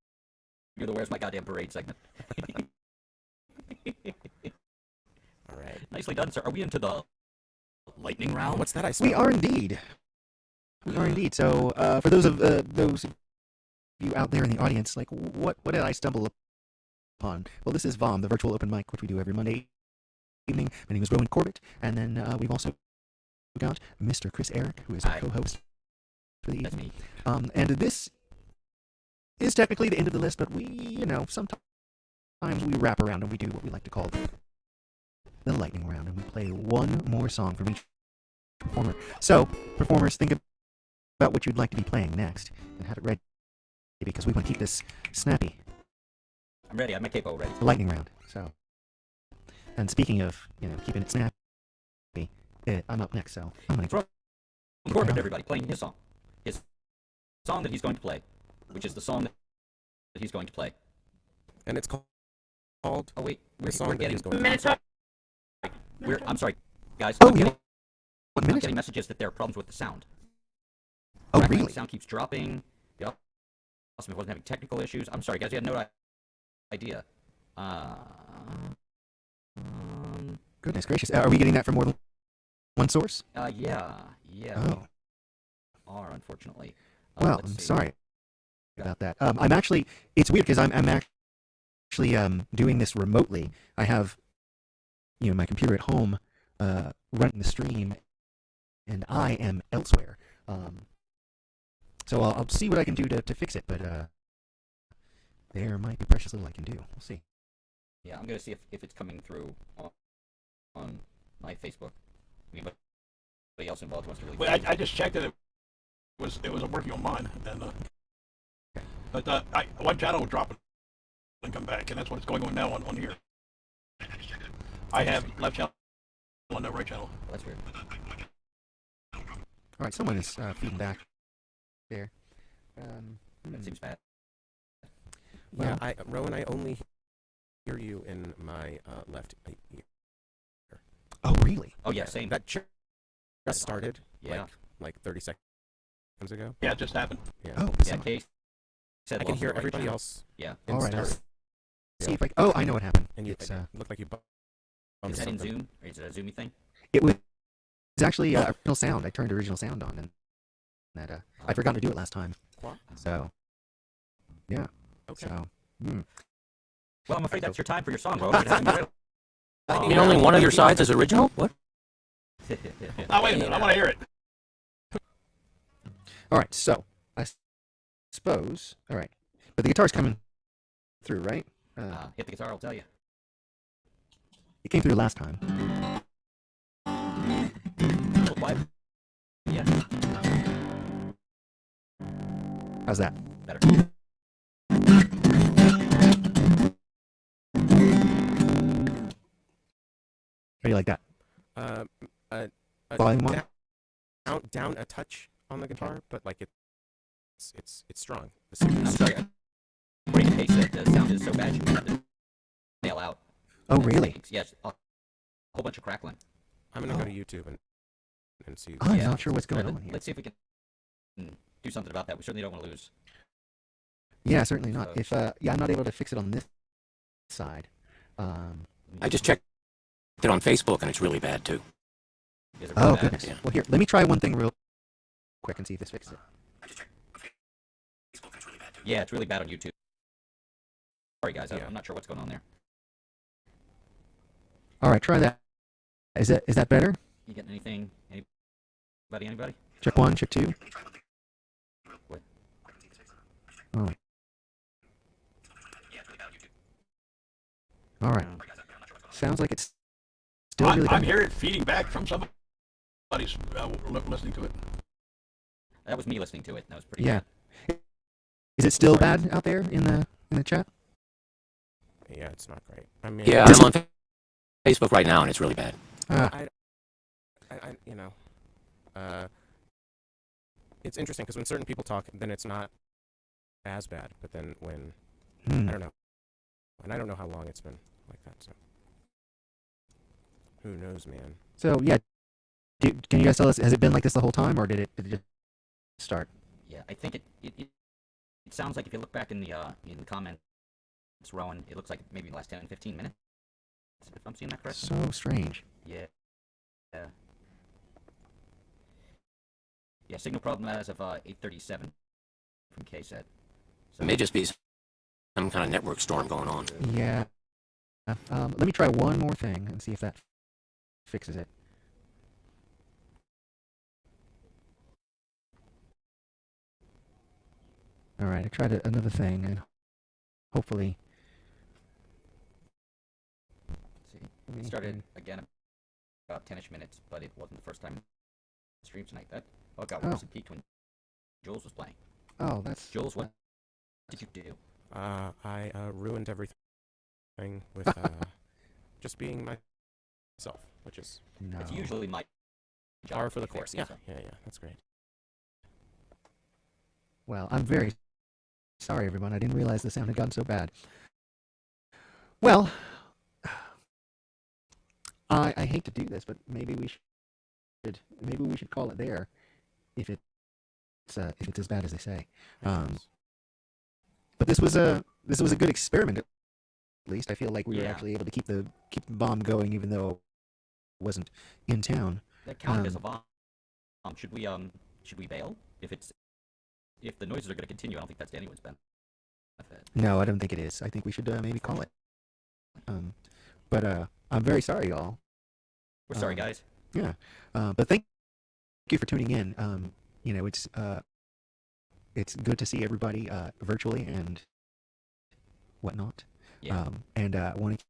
do the Where's My Goddamn Parade segment. All right. Nicely done, sir. Are we into the lightning round? What's that I We smell? are indeed. We are indeed. So, for those of you out there in the audience, like, what did I stumble upon? Well, this is VOM, the virtual open mic, which we do every Monday evening. My name is Rowan Corbett, and then we've also got Mr. Chris Eric, who is our Hi. co-host. for the That's evening. me. And this is technically the end of the list, but sometimes we wrap around and we do what we like to call the lightning round, and we play one more song from each performer. So, performers, think about what you'd like to be playing next and have it ready, because we want to keep this snappy. I'm ready. I have my capo ready. The lightning round. So, and speaking of keeping it snappy, I'm up next. So I'm gonna From Corbett, everybody, playing his song that he's going to play, which is the song that he's going to play. And it's called. Oh wait, The we're song that getting. he's going to Minnesota. I'm sorry, guys. Oh, I'm yeah. getting, 1 I'm minute. getting messages that there are problems with the sound. Oh, Crackling, really? The sound keeps dropping. Yep. Awesome. It wasn't having technical issues. I'm sorry, guys. We had no idea. Goodness gracious. Are we getting that from more than one source? Yeah. Oh. We are, unfortunately. Well, let's I'm see. sorry about that. I'm actually. It's weird because I'm actually doing this remotely. I have my computer at home running the stream, and I am elsewhere. So I'll see what I can do to fix it, but there might be precious little I can do. We'll see. Yeah, I'm gonna see if it's coming through on my Facebook. Anybody else involved wants to really? Well, I just checked it. It wasn't working on mine, and but one channel will drop it and come back, and that's what's going on now on here. I have left channel and no right channel. That's weird. All right, someone is feeding back there. That seems bad. Yeah, Rowan, I only hear you in my left ear. Oh, really? Oh yeah, same. That just started Yeah. like 30 seconds ago. Yeah, it just happened. Yeah. Oh, Yeah, Case said I can lost hear the right everybody channel. else. Yeah. in all right. I'll stereo. see if I. Oh, I know what happened. And you It's, looked like you bumped Is that in something. Zoom? Or is it a Zoomy thing? It was actually original sound. I turned original sound on, and that I forgot to do it last time. What? So, yeah. Okay. So, Well, I'm afraid that's your time for your song, Rowan. It hasn't been You mean only one of your sides is original? What? real. Oh, wait a minute. I want to hear it. all right. So, I suppose. All right, but the guitar's coming through, right? Hit the guitar, I'll tell you. It came through last time. Oh, quiet. Yeah, How's that? better. How do you like that? A Volume up? down a touch on the guitar, but like it's strong. I'm sorry. According to Case, the sound is so bad you have to nail out. Oh, really? Yes, a whole bunch of crackling. I'm gonna go to YouTube and see. I'm Yeah. not sure what's going All right, on here. Let's see if we can do something about that. We certainly don't want to lose. Yeah, certainly not. So- If I'm not able to fix it on this side. I just checked it on Facebook and it's really bad too. Is it really Oh bad? goodness. Yeah. Well, here, let me try one thing real quick and see if this fixes it. Yeah, it's really bad on YouTube. Sorry, guys. Yeah. I'm not sure what's going on there. All right, try that. Is that better? You getting anything? Anybody? Check 1, check 2. What? All right. All right. Sounds like it's still really I'm bad. hearing it feeding back from somebody's listening to it. That was me listening to it. That was pretty Yeah. bad. Is it still bad out there in the chat? Yeah, it's not great. I mean, Yeah, I'm on Facebook right now and it's really bad. I it's interesting because when certain people talk, then it's not as bad. But then when I don't know, and I don't know how long it's been like that. So who knows, man? So yeah, can you guys tell us? Has it been like this the whole time, or did it just start? Yeah, I think it sounds like if you look back in the comments, Rowan, it looks like maybe the last 10, 15 minutes. If I'm seeing that correctly. So strange. Yeah. Yeah. Yeah, signal problem as of 8:37 from KSET. It may just be some kind of network storm going on. Yeah. Let me try one more thing and see if that fixes it. All right, I tried another thing, and hopefully. See, it started again about 10-ish minutes, but it wasn't the first time I streamed tonight. That it got worse. It peaked when Jules was playing. Oh, that's. Jules, what did you do? I ruined everything with just being myself, which is No. It's usually my job. par for the to fix course. Yeah, it, so. yeah, that's great. Well, I'm very sorry, everyone. I didn't realize the sound had gotten so bad. Well, I hate to do this, but maybe we should call it there, if it's as bad as they say. But this was a good experiment. At least I feel like we were Yeah. actually able to keep the bomb going, even though it wasn't in town. That counted as a bomb. Should we bail? If the noises are going to continue, I don't think that's to anyone's benefit. No, I don't think it is. I think we should maybe call it. But I'm very sorry, y'all. We're sorry, guys. Yeah. But thank you for tuning in. It's good to see everybody virtually and whatnot. Yeah. And I want to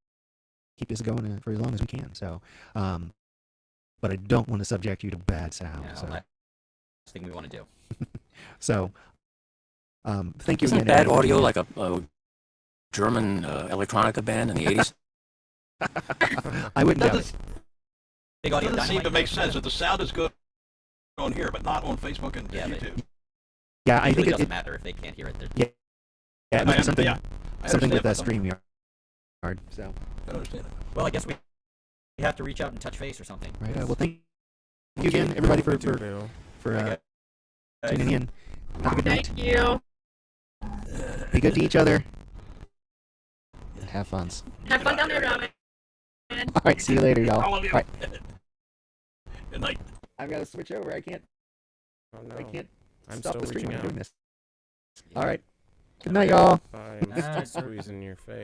keep this going for as long as we can. So, but I don't want to subject you to bad sound. Yeah, So, last thing we want to do. so thank you Isn't again. bad everybody. audio like a German electronica band in the 80s? I wouldn't doubt it. Doesn't, Big audio doesn't seem dynamite. to make sense that the sound is good on here, but not on Facebook and Yeah, but- YouTube. Yeah, It I really think doesn't it matter if they can't hear it. yeah, it must be something I something with understand, StreamYard. So, I understand it. Well, I guess we have to reach out and touch face or something. right. Well, thank you again, everybody, for Okay. tuning in. Have a good night. Thank you. Be good to each other. And have fun. Have fun down there, Robin. All right, see you later, y'all. All of you. All right, Good night. I've got to switch over. I can't Oh no, I'm stop still the stream reaching when I'm out. doing this. All right. Good night, y'all. I'm Night. squeezing your face.